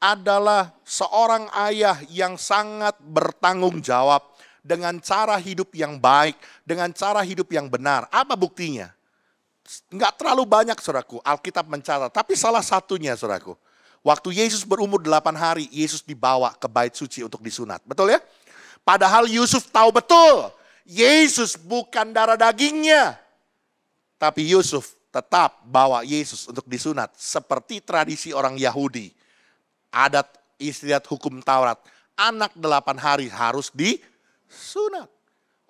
adalah seorang ayah yang sangat bertanggung jawab dengan cara hidup yang baik, dengan cara hidup yang benar. Apa buktinya? Enggak terlalu banyak saudaraku, Alkitab mencatat. Tapi salah satunya saudaraku, waktu Yesus berumur 8 hari, Yesus dibawa ke bait suci untuk disunat. Betul ya? Padahal Yusuf tahu betul, Yesus bukan darah dagingnya. Tapi Yusuf tetap bawa Yesus untuk disunat. Seperti tradisi orang Yahudi. Adat istiadat hukum Taurat. Anak 8 hari harus disunat.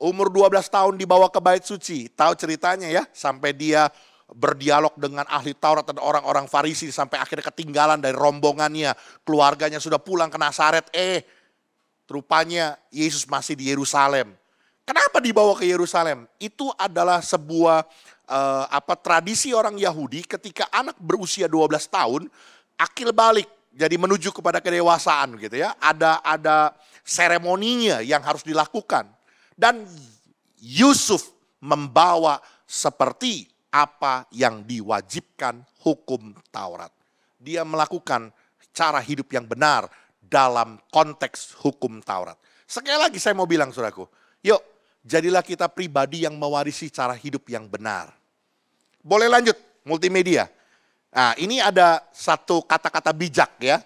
Umur 12 tahun dibawa ke bait suci. Tahu ceritanya ya. Sampai dia berdialog dengan ahli Taurat dan orang-orang Farisi. Sampai akhirnya ketinggalan dari rombongannya. Keluarganya sudah pulang ke Nazaret. Rupanya Yesus masih di Yerusalem. Kenapa dibawa ke Yerusalem? Itu adalah sebuah tradisi orang Yahudi ketika anak berusia 12 tahun akil balik jadi menuju kepada kedewasaan gitu ya. Ada seremoninya yang harus dilakukan. Dan Yusuf membawa seperti apa yang diwajibkan hukum Taurat. Dia melakukan cara hidup yang benar dalam konteks hukum Taurat. Sekali lagi saya mau bilang saudaraku, yuk jadilah kita pribadi yang mewarisi cara hidup yang benar. Boleh lanjut, multimedia. Nah ini ada satu kata-kata bijak ya,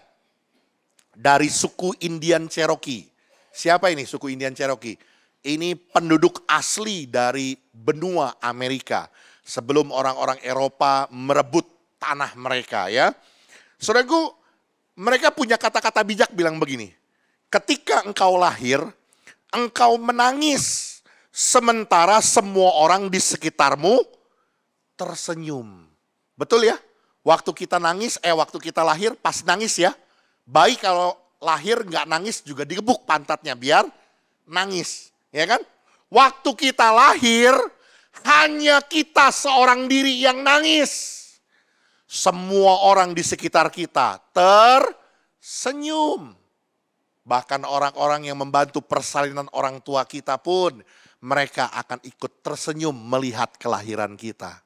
dari suku Indian Cherokee. Siapa ini suku Indian Cherokee? Ini penduduk asli dari benua Amerika. Sebelum orang-orang Eropa merebut tanah mereka ya. Saudaraku, mereka punya kata-kata bijak bilang begini. Ketika engkau lahir, engkau menangis. Sementara semua orang di sekitarmu tersenyum. Betul ya? Waktu kita nangis, waktu kita lahir pas nangis ya. Baik kalau lahir nggak nangis juga digebuk pantatnya biar nangis. Ya kan? Waktu kita lahir, hanya kita seorang diri yang nangis. Semua orang di sekitar kita tersenyum. Bahkan orang-orang yang membantu persalinan orang tua kita pun, mereka akan ikut tersenyum melihat kelahiran kita.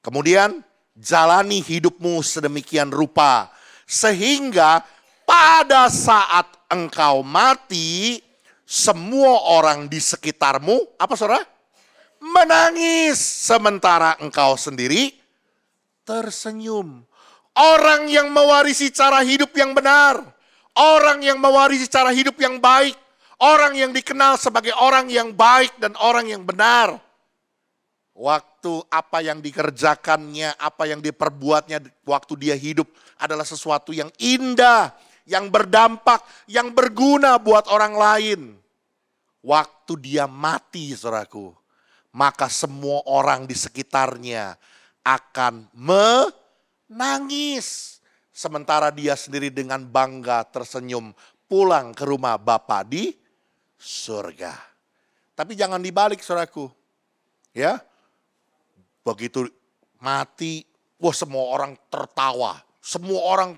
Kemudian jalani hidupmu sedemikian rupa, sehingga pada saat engkau mati, semua orang di sekitarmu, apa saudara? Menangis, sementara engkau sendiri tersenyum. Orang yang mewarisi cara hidup yang benar, orang yang mewarisi cara hidup yang baik, orang yang dikenal sebagai orang yang baik dan orang yang benar. Waktu apa yang dikerjakannya, apa yang diperbuatnya waktu dia hidup adalah sesuatu yang indah, yang berdampak, yang berguna buat orang lain. Waktu dia mati, saudaraku, maka semua orang di sekitarnya akan menangis. Sementara dia sendiri dengan bangga tersenyum pulang ke rumah Bapa di surga. Tapi jangan dibalik saudaraku. Ya, begitu mati, wah semua orang tertawa. Semua orang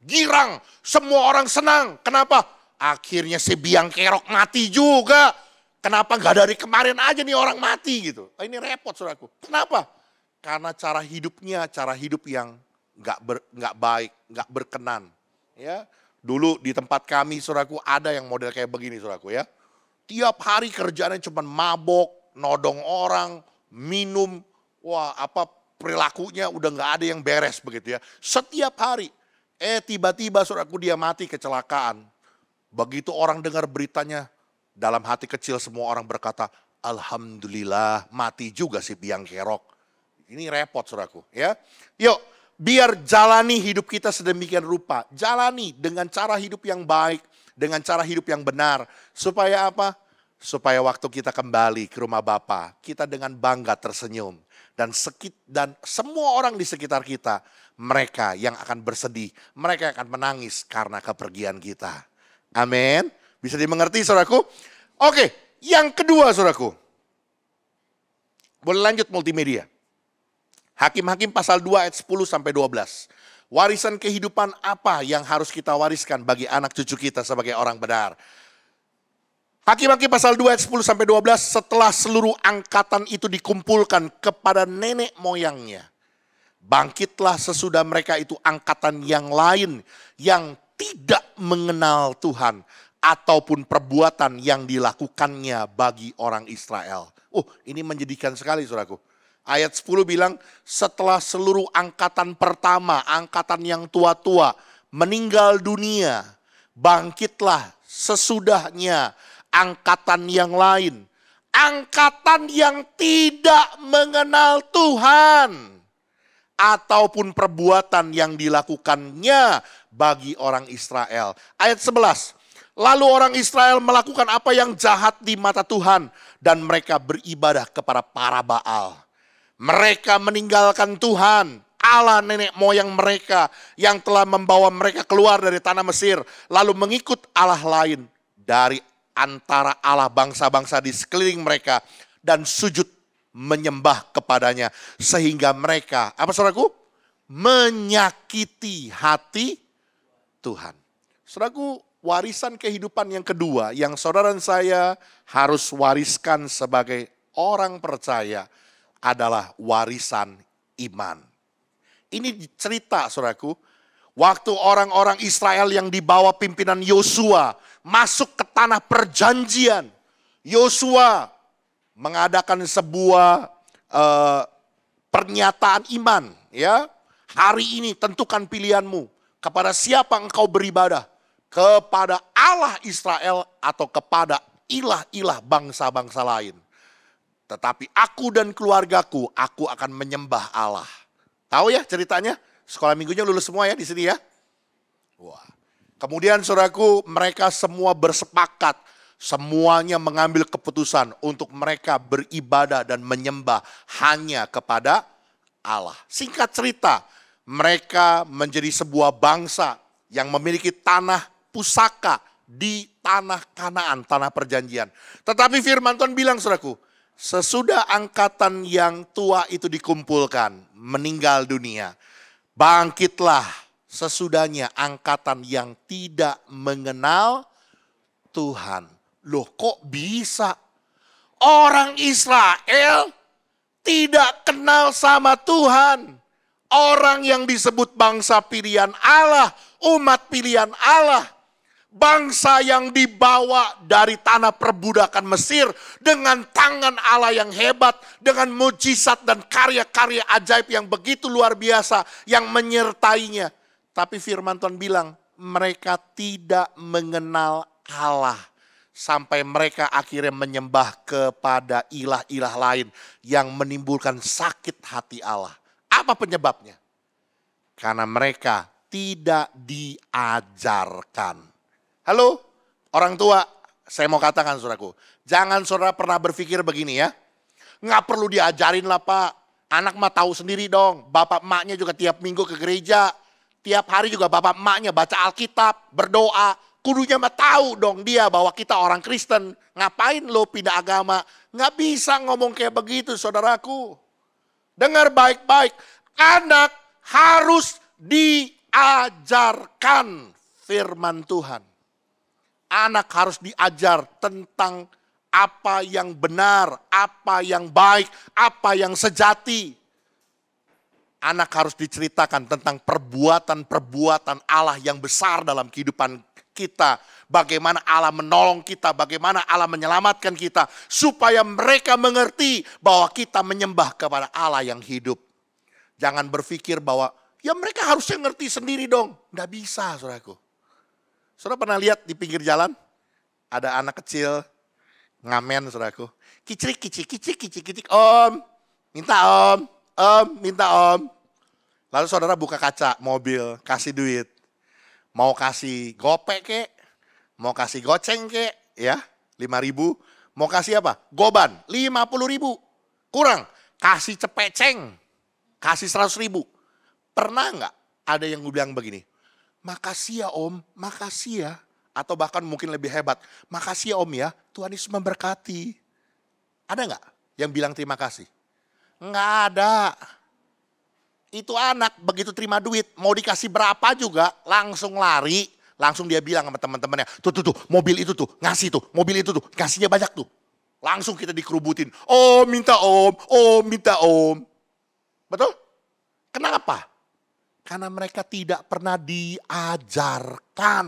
girang, semua orang senang. Kenapa? Akhirnya si biang kerok mati juga. Kenapa gak dari kemarin aja nih orang mati gitu. Ini repot saudaraku. Kenapa? Karena cara hidupnya, cara hidup yang gak baik, gak berkenan. Ya, dulu di tempat kami saudaraku ada yang model kayak begini saudaraku ya. Tiap hari kerjaannya cuma mabok, nodong orang, minum. Wah apa perilakunya udah gak ada yang beres begitu ya. Setiap hari. Tiba-tiba saudaraku dia mati kecelakaan. Begitu orang dengar beritanya, dalam hati kecil semua orang berkata, Alhamdulillah mati juga si biang kerok. Ini repot saudaraku ya. Yuk biar jalani hidup kita sedemikian rupa. Jalani dengan cara hidup yang baik, dengan cara hidup yang benar. Supaya apa? Supaya waktu kita kembali ke rumah Bapa, kita dengan bangga tersenyum. Dan semua orang di sekitar kita, mereka yang akan bersedih, mereka akan menangis karena kepergian kita. Amin. Bisa dimengerti saudaraku? Oke, yang kedua saudaraku. Boleh lanjut multimedia. Hakim-Hakim pasal 2 ayat 10 sampai 12. Warisan kehidupan apa yang harus kita wariskan bagi anak cucu kita sebagai orang benar? Hakim-Hakim pasal 2 ayat 10 sampai 12, setelah seluruh angkatan itu dikumpulkan kepada nenek moyangnya, bangkitlah sesudah mereka itu angkatan yang lain yang tidak mengenal Tuhan ataupun perbuatan yang dilakukannya bagi orang Israel. Ini menjadikan sekali saudaraku. Ayat 10 bilang, setelah seluruh angkatan pertama, angkatan yang tua-tua meninggal dunia, bangkitlah sesudahnya angkatan yang lain. Angkatan yang tidak mengenal Tuhan. Ataupun perbuatan yang dilakukannya bagi orang Israel. Ayat 11. Lalu orang Israel melakukan apa yang jahat di mata Tuhan. Dan mereka beribadah kepada para Baal. Mereka meninggalkan Tuhan, Allah nenek moyang mereka yang telah membawa mereka keluar dari tanah Mesir. Lalu mengikut Allah lain dari antara Allah bangsa-bangsa di sekeliling mereka. Dan sujud menyembah kepadanya. Sehingga mereka, apa saudaraku? Menyakiti hati Tuhan. Saudaraku, warisan kehidupan yang kedua yang saudara dan saya harus wariskan sebagai orang percaya adalah warisan iman. Ini cerita saudaraku, waktu orang-orang Israel yang dibawa pimpinan Yosua masuk ke tanah perjanjian. Yosua mengadakan sebuah pernyataan iman, ya. Hari ini tentukan pilihanmu, kepada siapa engkau beribadah, kepada Allah Israel atau kepada ilah-ilah bangsa-bangsa lain. Tetapi aku dan keluargaku, aku akan menyembah Allah. Tahu ya ceritanya? Sekolah minggunya lulus semua ya di sini ya. Wah. Kemudian saudaraku, mereka semua bersepakat. Semuanya mengambil keputusan untuk mereka beribadah dan menyembah hanya kepada Allah. Singkat cerita, mereka menjadi sebuah bangsa yang memiliki tanah pusaka di tanah Kanaan, tanah perjanjian. Tetapi firman Tuhan bilang saudaraku, sesudah angkatan yang tua itu dikumpulkan, meninggal dunia, bangkitlah sesudahnya angkatan yang tidak mengenal Tuhan. Loh kok bisa? Orang Israel tidak kenal sama Tuhan. Orang yang disebut bangsa pilihan Allah, umat pilihan Allah. Bangsa yang dibawa dari tanah perbudakan Mesir dengan tangan Allah yang hebat, dengan mujizat dan karya-karya ajaib yang begitu luar biasa yang menyertainya. Tapi firman Tuhan bilang mereka tidak mengenal Allah. Sampai mereka akhirnya menyembah kepada ilah-ilah lain yang menimbulkan sakit hati Allah. Apa penyebabnya? Karena mereka tidak diajarkan. Halo, orang tua, saya mau katakan saudaraku, jangan saudara pernah berpikir begini ya. Nggak perlu diajarin lah Pak, anak mah tahu sendiri dong. Bapak emaknya juga tiap minggu ke gereja, tiap hari juga bapak emaknya baca Alkitab, berdoa. Kudunya mah tahu dong dia bahwa kita orang Kristen. Ngapain lo pindah agama? Nggak bisa ngomong kayak begitu saudaraku. Dengar baik-baik, anak harus diajarkan firman Tuhan. Anak harus diajar tentang apa yang benar, apa yang baik, apa yang sejati. Anak harus diceritakan tentang perbuatan-perbuatan Allah yang besar dalam kehidupan kita. Bagaimana Allah menolong kita, bagaimana Allah menyelamatkan kita. Supaya mereka mengerti bahwa kita menyembah kepada Allah yang hidup. Jangan berpikir bahwa ya mereka harusnya ngerti sendiri dong. Nggak bisa saudaraku. Saudara pernah lihat di pinggir jalan? Ada anak kecil ngamen saudaraku. Kicik, kicik, kicik, kicik, kicik. Om, minta om, minta om. Lalu saudara buka kaca mobil, kasih duit. Mau kasih gopek kek, mau kasih goceng kek, ya 5.000. Mau kasih apa? Goban, 50.000. Kurang, kasih cepeceng, kasih 100.000. Pernah nggak ada yang bilang begini? Makasih ya om, makasih ya. Atau bahkan mungkin lebih hebat, makasih ya om ya, Tuhan Yesus memberkati. Ada nggak yang bilang terima kasih? Nggak ada. Itu anak begitu terima duit, mau dikasih berapa juga langsung lari. Langsung dia bilang sama teman-temannya, tuh, mobil itu tuh, ngasih tuh, mobil itu tuh, kasihnya banyak tuh. Langsung kita dikerubutin, oh minta om, oh minta om. Betul? Kenapa? Karena mereka tidak pernah diajarkan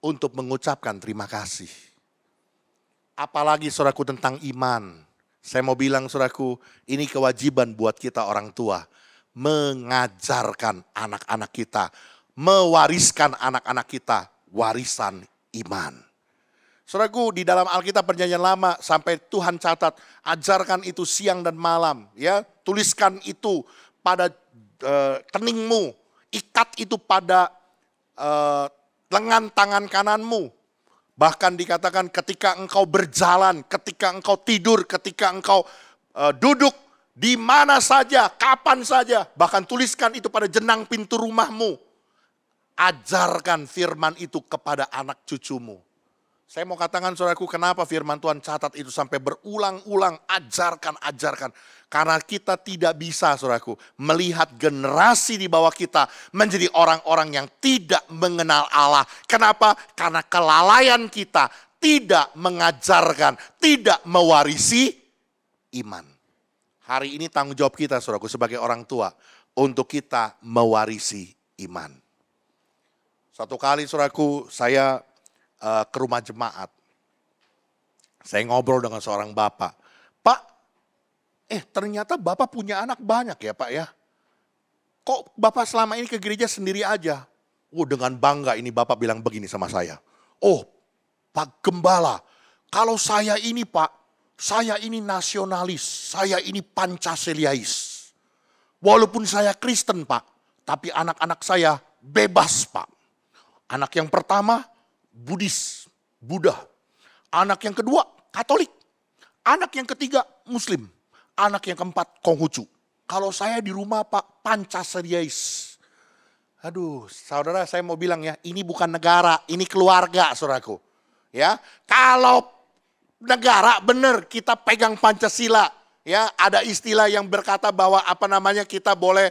untuk mengucapkan terima kasih. Apalagi saudaraku tentang iman. Saya mau bilang saudaraku, ini kewajiban buat kita orang tua. Mengajarkan anak-anak kita, mewariskan anak-anak kita warisan iman. Saudaraku, di dalam Alkitab Perjanjian Lama sampai Tuhan catat, ajarkan itu siang dan malam, ya. Tuliskan itu pada keningmu, ikat itu pada lengan tangan kananmu. Bahkan dikatakan ketika engkau berjalan, ketika engkau tidur, ketika engkau duduk, di mana saja, kapan saja, bahkan tuliskan itu pada jenang pintu rumahmu. Ajarkan firman itu kepada anak cucumu. Saya mau katakan saudaraku, kenapa firman Tuhan catat itu sampai berulang-ulang, ajarkan. Karena kita tidak bisa saudaraku melihat generasi di bawah kita menjadi orang-orang yang tidak mengenal Allah. Kenapa? Karena kelalaian kita tidak mengajarkan, tidak mewarisi iman. Hari ini tanggung jawab kita saudaraku sebagai orang tua untuk kita mewarisi iman. Satu kali saudaraku saya ke rumah jemaat. Saya ngobrol dengan seorang bapak. Pak, ternyata bapak punya anak banyak ya Pak ya. Kok bapak selama ini ke gereja sendiri aja? Dengan bangga ini bapak bilang begini sama saya. Oh Pak Gembala, kalau saya ini Pak, saya ini nasionalis, saya ini Pancasiliais. Walaupun saya Kristen Pak, tapi anak-anak saya bebas Pak. Anak yang pertama Buddhis, Buddha. Anak yang kedua Katolik. Anak yang ketiga Muslim. Anak yang keempat Konghucu. Kalau saya di rumah Pak Pancasiliais. Aduh, saudara saya mau bilang ya, ini bukan negara, ini keluarga saudaraku. Ya, kalau negara benar kita pegang Pancasila. Ya, ada istilah yang berkata bahwa kita boleh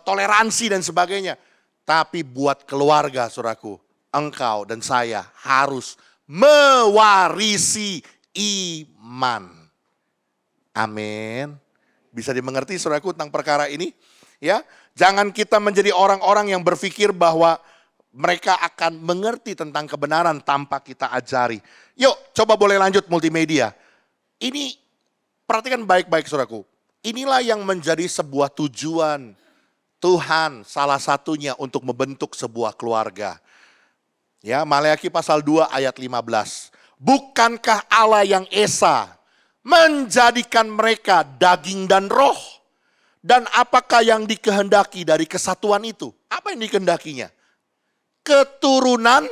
toleransi dan sebagainya. Tapi buat keluarga saudaraku, engkau dan saya harus mewarisi iman. Amin. Bisa dimengerti saudaraku tentang perkara ini? Ya, jangan kita menjadi orang-orang yang berpikir bahwa mereka akan mengerti tentang kebenaran tanpa kita ajari. Yuk, coba boleh lanjut multimedia. Ini perhatikan baik-baik saudaraku. Inilah yang menjadi sebuah tujuan Tuhan, salah satunya untuk membentuk sebuah keluarga. Ya, Maleakhi pasal 2 ayat 15. Bukankah Allah yang esa menjadikan mereka daging dan roh? Dan apakah yang dikehendaki dari kesatuan itu? Apa yang dikehendakinya? Keturunan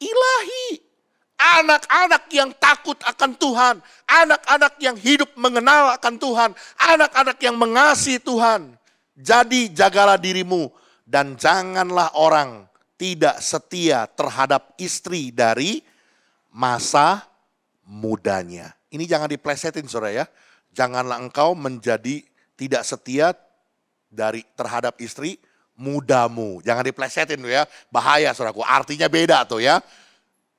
ilahi. Anak-anak yang takut akan Tuhan. Anak-anak yang hidup mengenal akan Tuhan. Anak-anak yang mengasihi Tuhan. Jadi jagalah dirimu dan janganlah orang tidak setia terhadap istri dari masa mudanya. Ini jangan diplesetin saudara ya. Janganlah engkau menjadi tidak setia terhadap istri mudamu. Jangan diplesetin tuh ya. Bahaya saudaraku. Artinya beda tuh ya.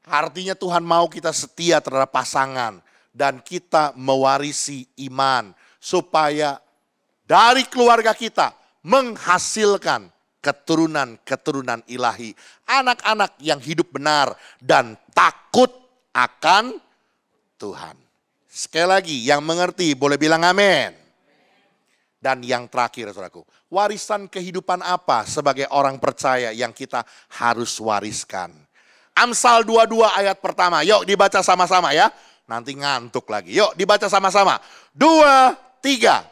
Artinya Tuhan mau kita setia terhadap pasangan. Dan kita mewarisi iman. Supaya dari keluarga kita menghasilkan keturunan-keturunan ilahi. Anak-anak yang hidup benar dan takut akan Tuhan. Sekali lagi, yang mengerti boleh bilang amin. Dan yang terakhir saudaraku, warisan kehidupan apa sebagai orang percaya yang kita harus wariskan? Amsal 22 ayat pertama, yuk dibaca sama-sama ya. Nanti ngantuk lagi, yuk dibaca sama-sama. 2, 3,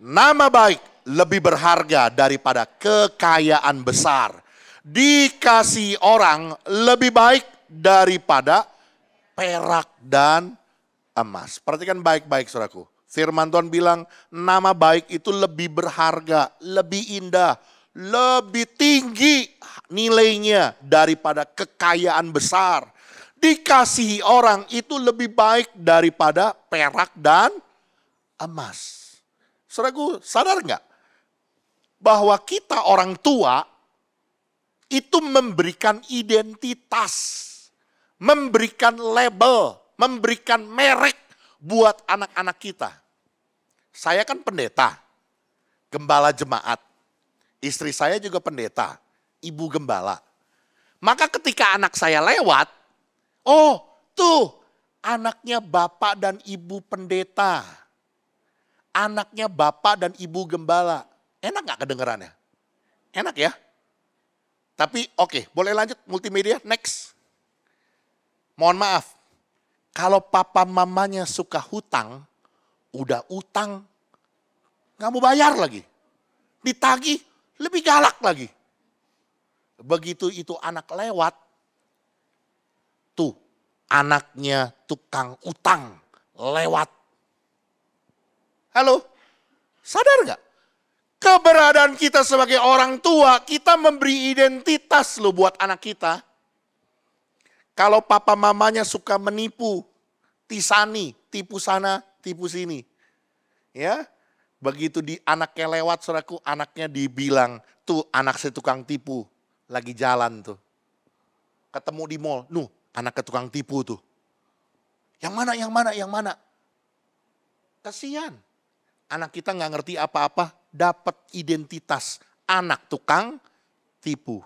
nama baik lebih berharga daripada kekayaan besar. Dikasih orang lebih baik daripada perak dan emas. Perhatikan baik-baik saudaraku. Firman Tuhan bilang nama baik itu lebih berharga, lebih indah, lebih tinggi nilainya daripada kekayaan besar. Dikasihi orang itu lebih baik daripada perak dan emas. Saudaraku sadar nggak? Bahwa kita orang tua itu memberikan identitas, memberikan label, memberikan merek buat anak-anak kita. Saya kan pendeta, gembala jemaat. Istri saya juga pendeta, ibu gembala. Maka ketika anak saya lewat, oh tuh anaknya bapak dan ibu pendeta. Anaknya bapak dan ibu gembala. Enak gak kedengerannya? Enak ya? Tapi oke, boleh lanjut multimedia, next. Mohon maaf, kalau papa mamanya suka hutang, udah utang, gak mau bayar lagi. Ditagih, lebih galak lagi. Begitu itu anak lewat, tuh anaknya tukang utang lewat. Halo, sadar gak? Keberadaan kita sebagai orang tua, kita memberi identitas loh buat anak kita. Kalau papa mamanya suka menipu, tisani, tipu sana, tipu sini. Ya, begitu anaknya lewat, saudaraku, anaknya dibilang, tuh anak si tukang tipu, lagi jalan tuh. Ketemu di mall, anak ke tukang tipu tuh. Yang mana? Kasihan. Anak kita nggak ngerti apa-apa, dapat identitas anak tukang tipu.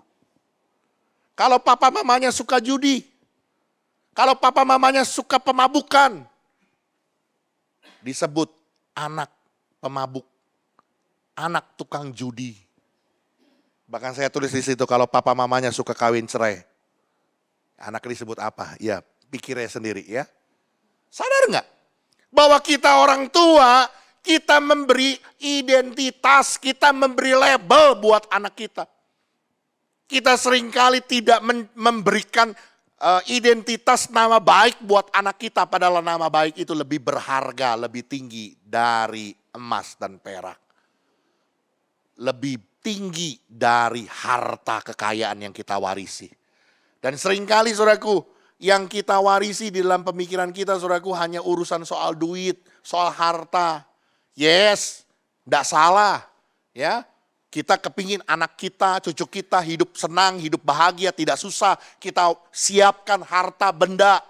Kalau papa mamanya suka judi, kalau papa mamanya suka pemabukan, disebut anak pemabuk, anak tukang judi. Bahkan saya tulis di situ kalau papa mamanya suka kawin cerai, anak disebut apa? Ya, pikirnya sendiri ya. Sadar nggak bahwa kita orang tua, kita memberi identitas, kita memberi label buat anak kita. Kita seringkali tidak memberikan identitas nama baik buat anak kita. Padahal nama baik itu lebih berharga, lebih tinggi dari emas dan perak. Lebih tinggi dari harta kekayaan yang kita warisi. Dan seringkali saudaraku, yang kita warisi di dalam pemikiran kita saudaraku hanya urusan soal duit, soal harta. Yes, tidak salah. Ya. Kita kepingin anak kita, cucu kita hidup senang, hidup bahagia, tidak susah. Kita siapkan harta benda.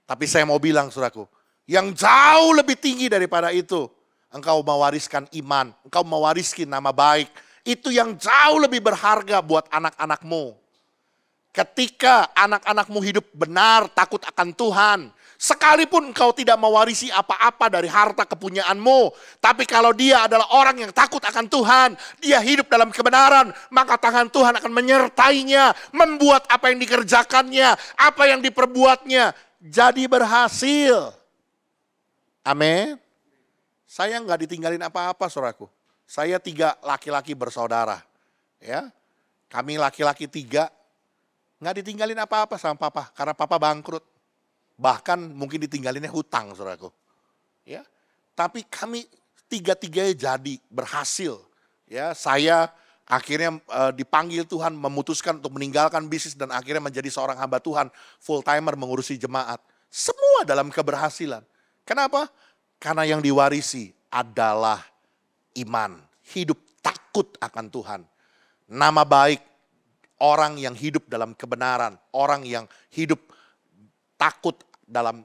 Tapi saya mau bilang saudaraku, yang jauh lebih tinggi daripada itu. Engkau mewariskan iman, engkau mewariskan nama baik. Itu yang jauh lebih berharga buat anak-anakmu. Ketika anak-anakmu hidup benar, takut akan Tuhan. Sekalipun engkau tidak mewarisi apa-apa dari harta kepunyaanmu. Tapi kalau dia adalah orang yang takut akan Tuhan. Dia hidup dalam kebenaran. Maka tangan Tuhan akan menyertainya. Membuat apa yang dikerjakannya. Apa yang diperbuatnya. Jadi berhasil. Amin. Saya nggak ditinggalin apa-apa saudaraku. Saya 3 laki-laki bersaudara. Ya, kami laki-laki 3. Nggak ditinggalin apa-apa sama papa. Karena papa bangkrut. Bahkan mungkin ditinggalinnya hutang, saudaraku. Ya, tapi kami 3-3 jadi berhasil. Ya, saya akhirnya dipanggil Tuhan, memutuskan untuk meninggalkan bisnis dan akhirnya menjadi seorang hamba Tuhan, full timer mengurusi jemaat. Semua dalam keberhasilan. Kenapa? Karena yang diwarisi adalah iman, hidup takut akan Tuhan. Nama baik orang yang hidup dalam kebenaran, orang yang hidup takut dalam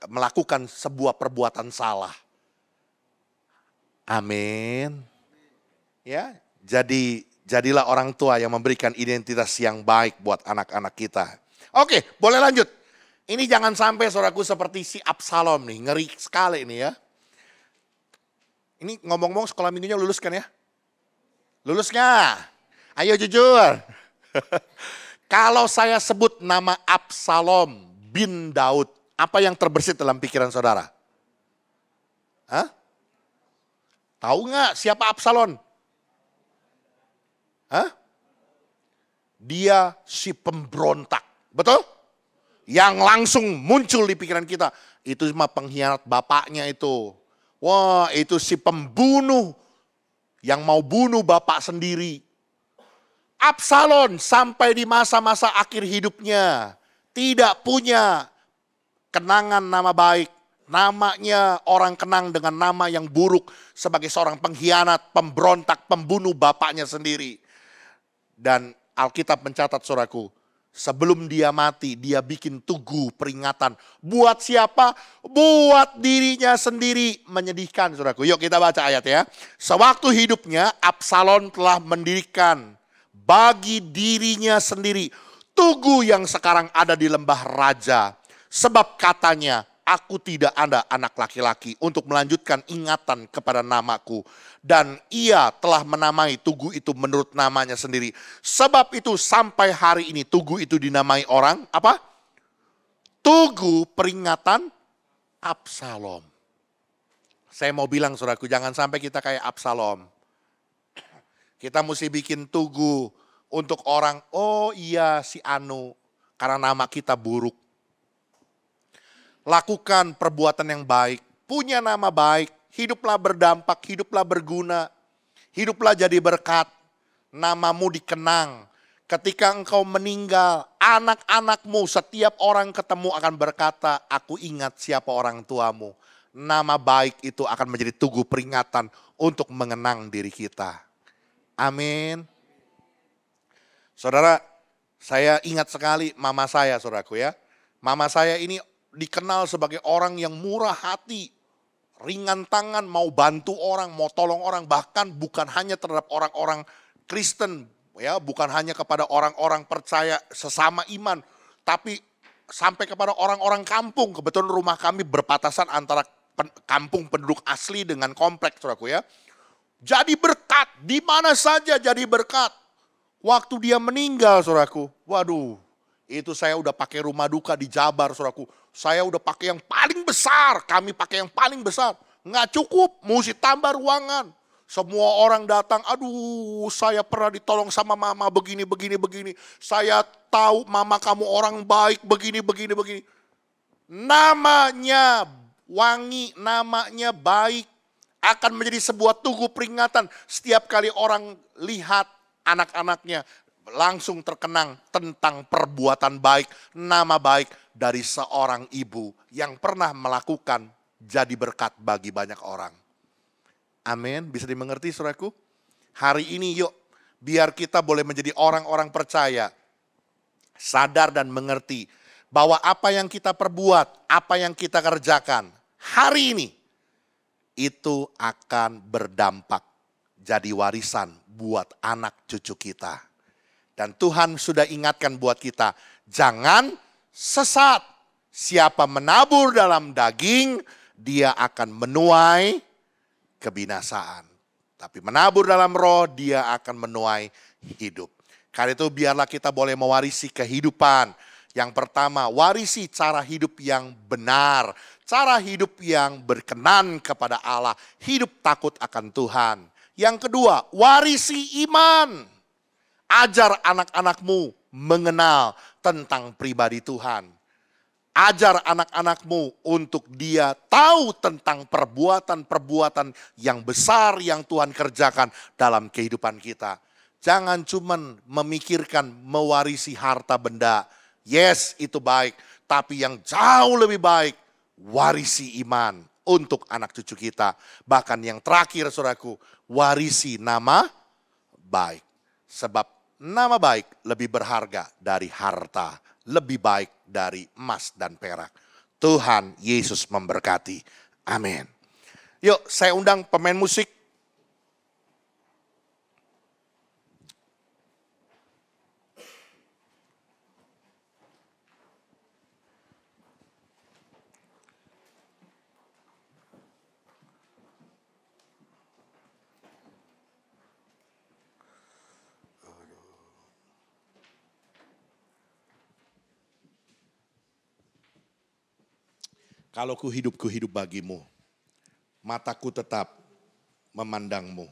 melakukan sebuah perbuatan salah. Amin. Ya, jadilah orang tua yang memberikan identitas yang baik buat anak-anak kita. Oke, boleh lanjut. Ini jangan sampai saudaraku seperti si Absalom nih, ngeri sekali ini ya. Ini ngomong-ngomong sekolah minggunya lulus kan ya? Lulus nggak? Ayo jujur. Kalau saya sebut nama Absalom bin Daud, apa yang terbersit dalam pikiran saudara? Hah? Tahu nggak siapa Absalom? Hah? Dia si pemberontak, betul? Yang langsung muncul di pikiran kita, itu cuma pengkhianat bapaknya itu. Wah, itu si pembunuh yang mau bunuh bapak sendiri. Absalom sampai di masa-masa akhir hidupnya tidak punya kenangan nama baik. Namanya orang kenang dengan nama yang buruk sebagai seorang pengkhianat, pemberontak, pembunuh bapaknya sendiri. Dan Alkitab mencatat saudaraku, sebelum dia mati dia bikin tugu peringatan. Buat siapa? Buat dirinya sendiri. Menyedihkan saudaraku. Yuk kita baca ayat ya. Sewaktu hidupnya Absalom telah mendirikan bagi dirinya sendiri tugu yang sekarang ada di lembah raja. Sebab katanya, aku tidak ada anak laki-laki untuk melanjutkan ingatan kepada namaku. Dan ia telah menamai tugu itu menurut namanya sendiri. Sebab itu sampai hari ini tugu itu dinamai orang, apa? Tugu peringatan Absalom. Saya mau bilang saudaraku, jangan sampai kita kayak Absalom. Kita mesti bikin tugu untuk orang, oh iya si Anu, karena nama kita buruk. Lakukan perbuatan yang baik, punya nama baik, hiduplah berdampak, hiduplah berguna, hiduplah jadi berkat, namamu dikenang. ketika engkau meninggal, anak-anakmu setiap orang ketemu akan berkata, aku ingat siapa orang tuamu. Nama baik itu akan menjadi tugu peringatan untuk mengenang diri kita. Amin. Saudara, saya ingat sekali mama saya, saudaraku ya. Mama saya ini dikenal sebagai orang yang murah hati, ringan tangan, mau bantu orang, mau tolong orang, bahkan bukan hanya terhadap orang-orang Kristen, ya, bukan hanya kepada orang-orang percaya sesama iman, tapi sampai kepada orang-orang kampung. Kebetulan rumah kami berpatasan antara kampung penduduk asli dengan kompleks, saudaraku ya. Jadi berkat, di mana saja jadi berkat. Waktu dia meninggal, saudaraku, waduh, itu saya udah pakai rumah duka di Jabar, saudaraku. Saya udah pakai yang paling besar, kami pakai yang paling besar. Nggak cukup, mesti tambah ruangan. Semua orang datang, aduh saya pernah ditolong sama mama begini. Saya tahu mama kamu orang baik begini. Namanya wangi, namanya baik. Akan menjadi sebuah tugu peringatan setiap kali orang lihat anak-anaknya langsung terkenang tentang perbuatan baik, nama baik dari seorang ibu yang pernah melakukan jadi berkat bagi banyak orang. Amin, bisa dimengerti saudaraku? Hari ini yuk, biar kita boleh menjadi orang-orang percaya, sadar dan mengerti bahwa apa yang kita perbuat, apa yang kita kerjakan hari ini, itu akan berdampak jadi warisan buat anak cucu kita. Dan Tuhan sudah ingatkan buat kita, jangan sesat. Siapa menabur dalam daging, dia akan menuai kebinasaan. Tapi menabur dalam roh, dia akan menuai hidup. Karena itu biarlah kita boleh mewarisi kehidupan. Yang pertama, warisi cara hidup yang benar. Cara hidup yang berkenan kepada Allah. Hidup takut akan Tuhan. Yang kedua, warisi iman. Ajar anak-anakmu mengenal tentang pribadi Tuhan. Ajar anak-anakmu untuk dia tahu tentang perbuatan-perbuatan yang besar yang Tuhan kerjakan dalam kehidupan kita. Jangan cuman memikirkan mewarisi harta benda. Yes, itu baik. Tapi yang jauh lebih baik, warisi iman untuk anak cucu kita. Bahkan yang terakhir saudaraku, warisi nama baik. Sebab nama baik lebih berharga dari harta, lebih baik dari emas dan perak. Tuhan Yesus memberkati. Amin. Yuk saya undang pemain musik. Kalau ku hidup bagimu, mataku tetap memandangmu.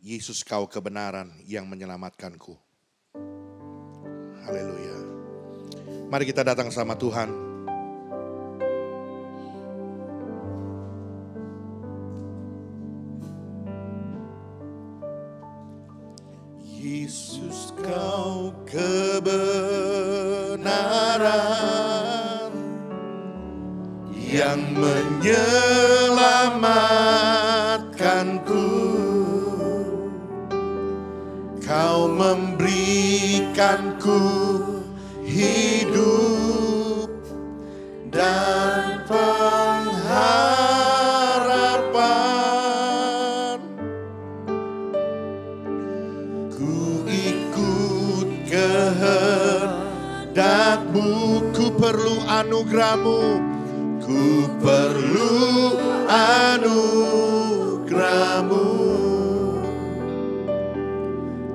Yesus kau kebenaran yang menyelamatkanku. Haleluya. Mari kita datang sama Tuhan. Yesus kau kebenaran yang menyelamatkanku. Kau memberikanku hidup dan pengharapan. Ku ikut kehendakmu, ku perlu anugerahmu. Ku perlu anugerahmu.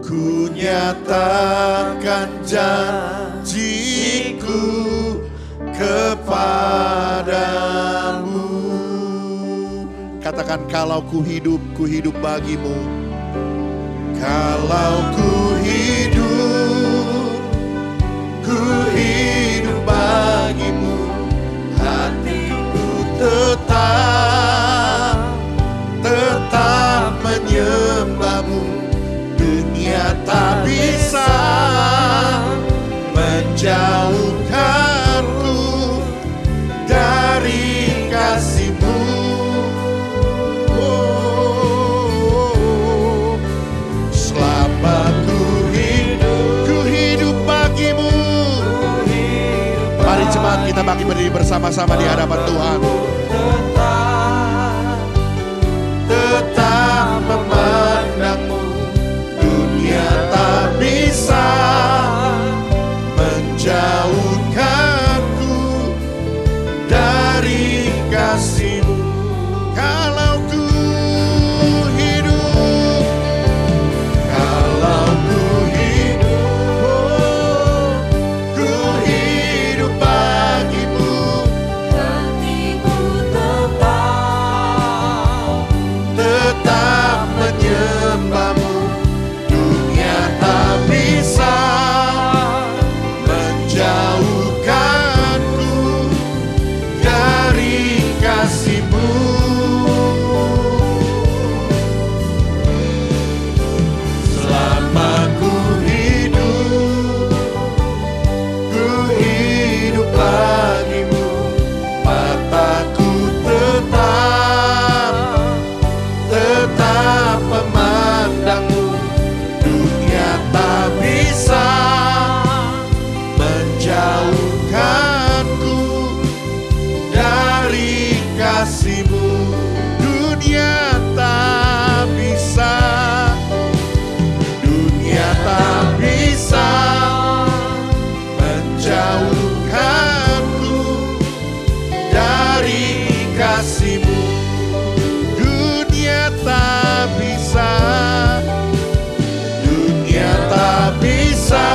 Ku nyatakan janjiku kepadamu. Katakan, kalau ku hidup bagimu. Kalau ku hidup bagimu. Hatiku tetap menyembahmu. Dunia tak bisa bersama-sama di hadapan Tuhan. Tetap memandangmu, dunia tak bisa menjauhkanku dari kasih-Mu. Kalau ku hidup, ku hidup bagimu. Hatiku tetap menyembahmu. Dunia tak bisa menjauhkanku dari kasih-Mu. Selama ku hidup bagimu. Mataku tetap memandangmu. Dunia tak bisa menjauhkanku dari kasih-Mu. Dunia tak bisa, dunia tak bisa menjauhkanku dari kasih-Mu. Dunia tak bisa, dunia tak bisa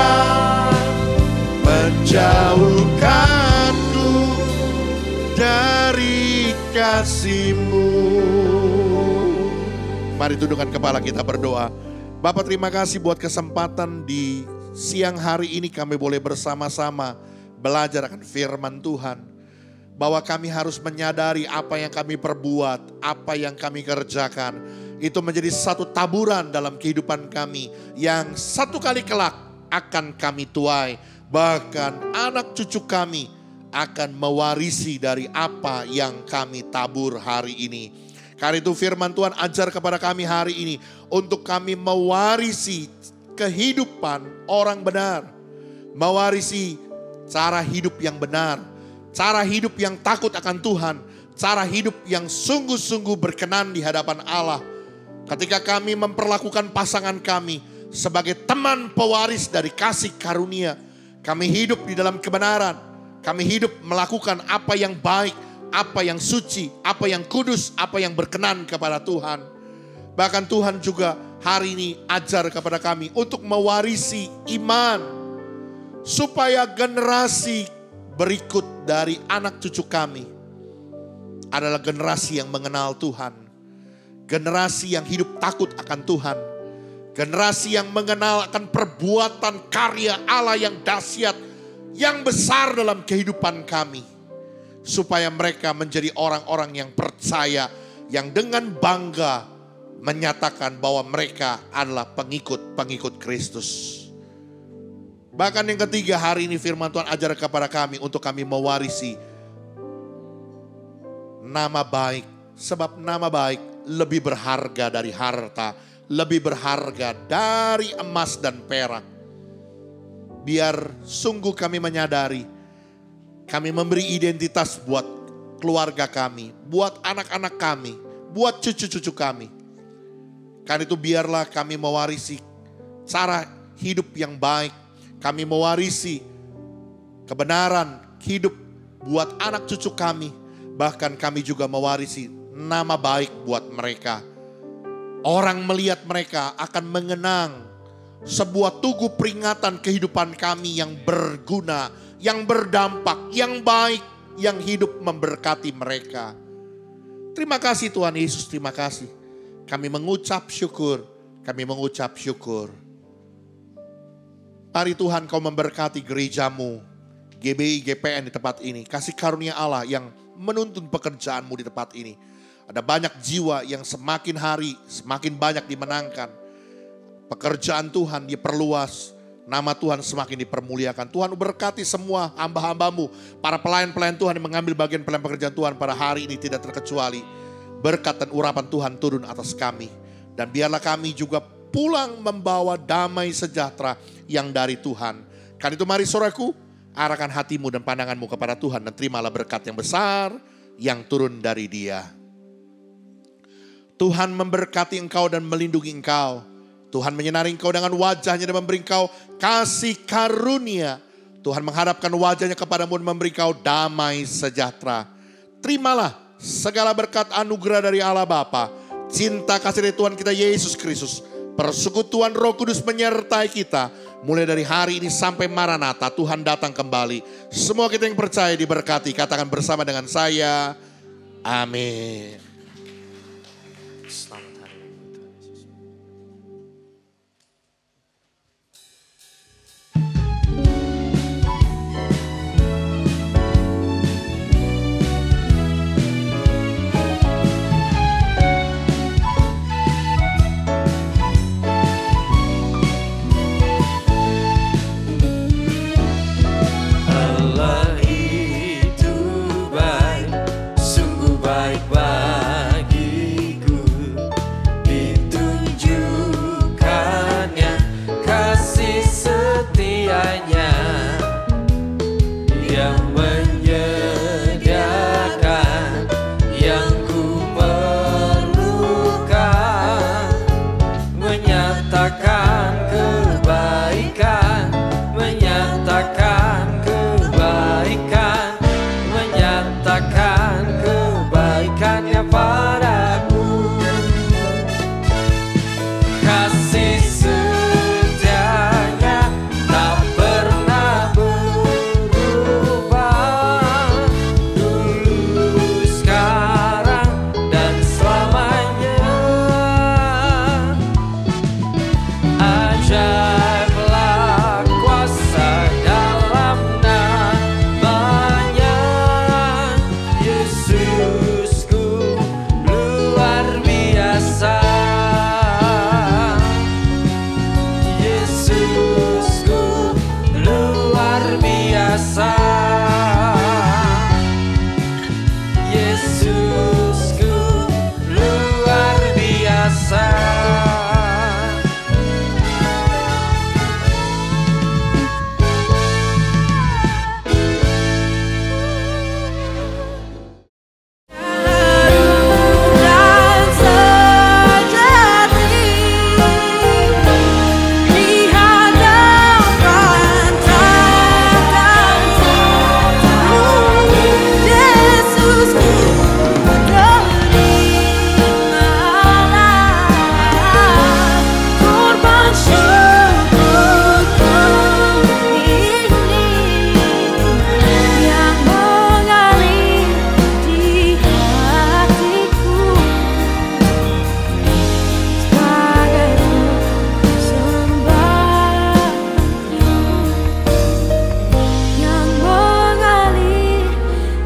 menjauhkanku dari kasih-Mu. Mari tundukkan kepala kita berdoa. Bapa, terima kasih buat kesempatan di siang hari ini kami boleh bersama-sama belajar akan firman Tuhan. Bahwa kami harus menyadari apa yang kami perbuat, apa yang kami kerjakan. Itu menjadi satu taburan dalam kehidupan kami yang satu kali kelak akan kami tuai. Bahkan anak cucu kami akan mewarisi dari apa yang kami tabur hari ini. Karena itu firman Tuhan ajar kepada kami hari ini untuk kami mewarisi kehidupan orang benar. Mewarisi cara hidup yang benar. Cara hidup yang takut akan Tuhan. Cara hidup yang sungguh-sungguh berkenan di hadapan Allah. Ketika kami memperlakukan pasangan kami sebagai teman pewaris dari kasih karunia. Kami hidup di dalam kebenaran. Kami hidup melakukan apa yang baik, apa yang suci, apa yang kudus, apa yang berkenan kepada Tuhan. Bahkan Tuhan juga hari ini ajar kepada kami untuk mewarisi iman. Supaya generasi berikut dari anak cucu kami adalah generasi yang mengenal Tuhan. Generasi yang hidup takut akan Tuhan. Generasi yang mengenal akan perbuatan karya Allah yang dahsyat, yang besar dalam kehidupan kami. Supaya mereka menjadi orang-orang yang percaya, yang dengan bangga menyatakan bahwa mereka adalah pengikut-pengikut Kristus. Bahkan yang ketiga, hari ini firman Tuhan ajar kepada kami untuk kami mewarisi nama baik. Sebab nama baik lebih berharga dari harta, lebih berharga dari emas dan perak. Biar sungguh kami menyadari, kami memberi identitas buat keluarga kami, buat anak-anak kami, buat cucu-cucu kami. Karena itu biarlah kami mewarisi cara hidup yang baik. Kami mewarisi kebenaran hidup buat anak cucu kami. Bahkan kami juga mewarisi nama baik buat mereka. Orang melihat mereka akan mengenang sebuah tugu peringatan kehidupan kami yang berguna, yang berdampak, yang baik, yang hidup memberkati mereka. Terima kasih Tuhan Yesus, terima kasih. Kami mengucap syukur, kami mengucap syukur. Mari Tuhan Kau memberkati gerejamu, GBI GPN di tempat ini. Kasih karunia Allah yang menuntun pekerjaanmu di tempat ini. Ada banyak jiwa yang semakin hari semakin banyak dimenangkan. Pekerjaan Tuhan diperluas. Nama Tuhan semakin dipermuliakan. Tuhan berkati semua hamba-hambamu. Para pelayan-pelayan Tuhan yang mengambil bagian pelayan pekerjaan Tuhan pada hari ini tidak terkecuali. Berkat dan urapan Tuhan turun atas kami. Dan biarlah kami juga pulang membawa damai sejahtera yang dari Tuhan. Karena itu mari saudaraku, Arahkan hatimu dan pandanganmu kepada Tuhan dan terimalah berkat yang besar yang turun dari Dia. Tuhan memberkati engkau dan melindungi engkau. Tuhan menyinari engkau dengan wajahnya dan memberi engkau kasih karunia. Tuhan menghadapkan wajahnya kepadamu dan memberi engkau damai sejahtera. Terimalah segala berkat anugerah dari Allah Bapa, cinta kasih dari Tuhan kita Yesus Kristus, persekutuan Roh Kudus menyertai kita. Mulai dari hari ini sampai Maranatha, Tuhan datang kembali. Semua kita yang percaya diberkati, katakan bersama dengan saya, amin. Selamat hari Minggu Tuhan Yesus. Allah itu baik, sungguh baik bagiku. Ditunjukkannya kasih setianya yang menyediakan yang ku perlukan, menyatakan kebaikan, menyatakan kebaikan, menyatakan kebaikannya padaku. Kasih setianya tak pernah berubah, dulu, sekarang, dan selamanya. Ajaiblah kuasa dalam namanya, Yesusku luar biasa. Yesusku luar biasa. Yesusku luar biasa. Dan sejati di hadapan takkan terlalu. Yesusku terimalah korban syukurku ini yang mengalir di hatiku sebagai persembahanku, yang mengalir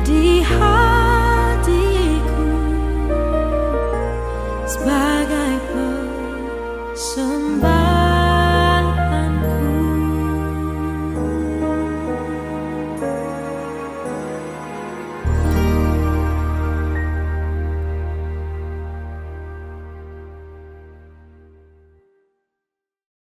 di hatiku sebagai persembahan.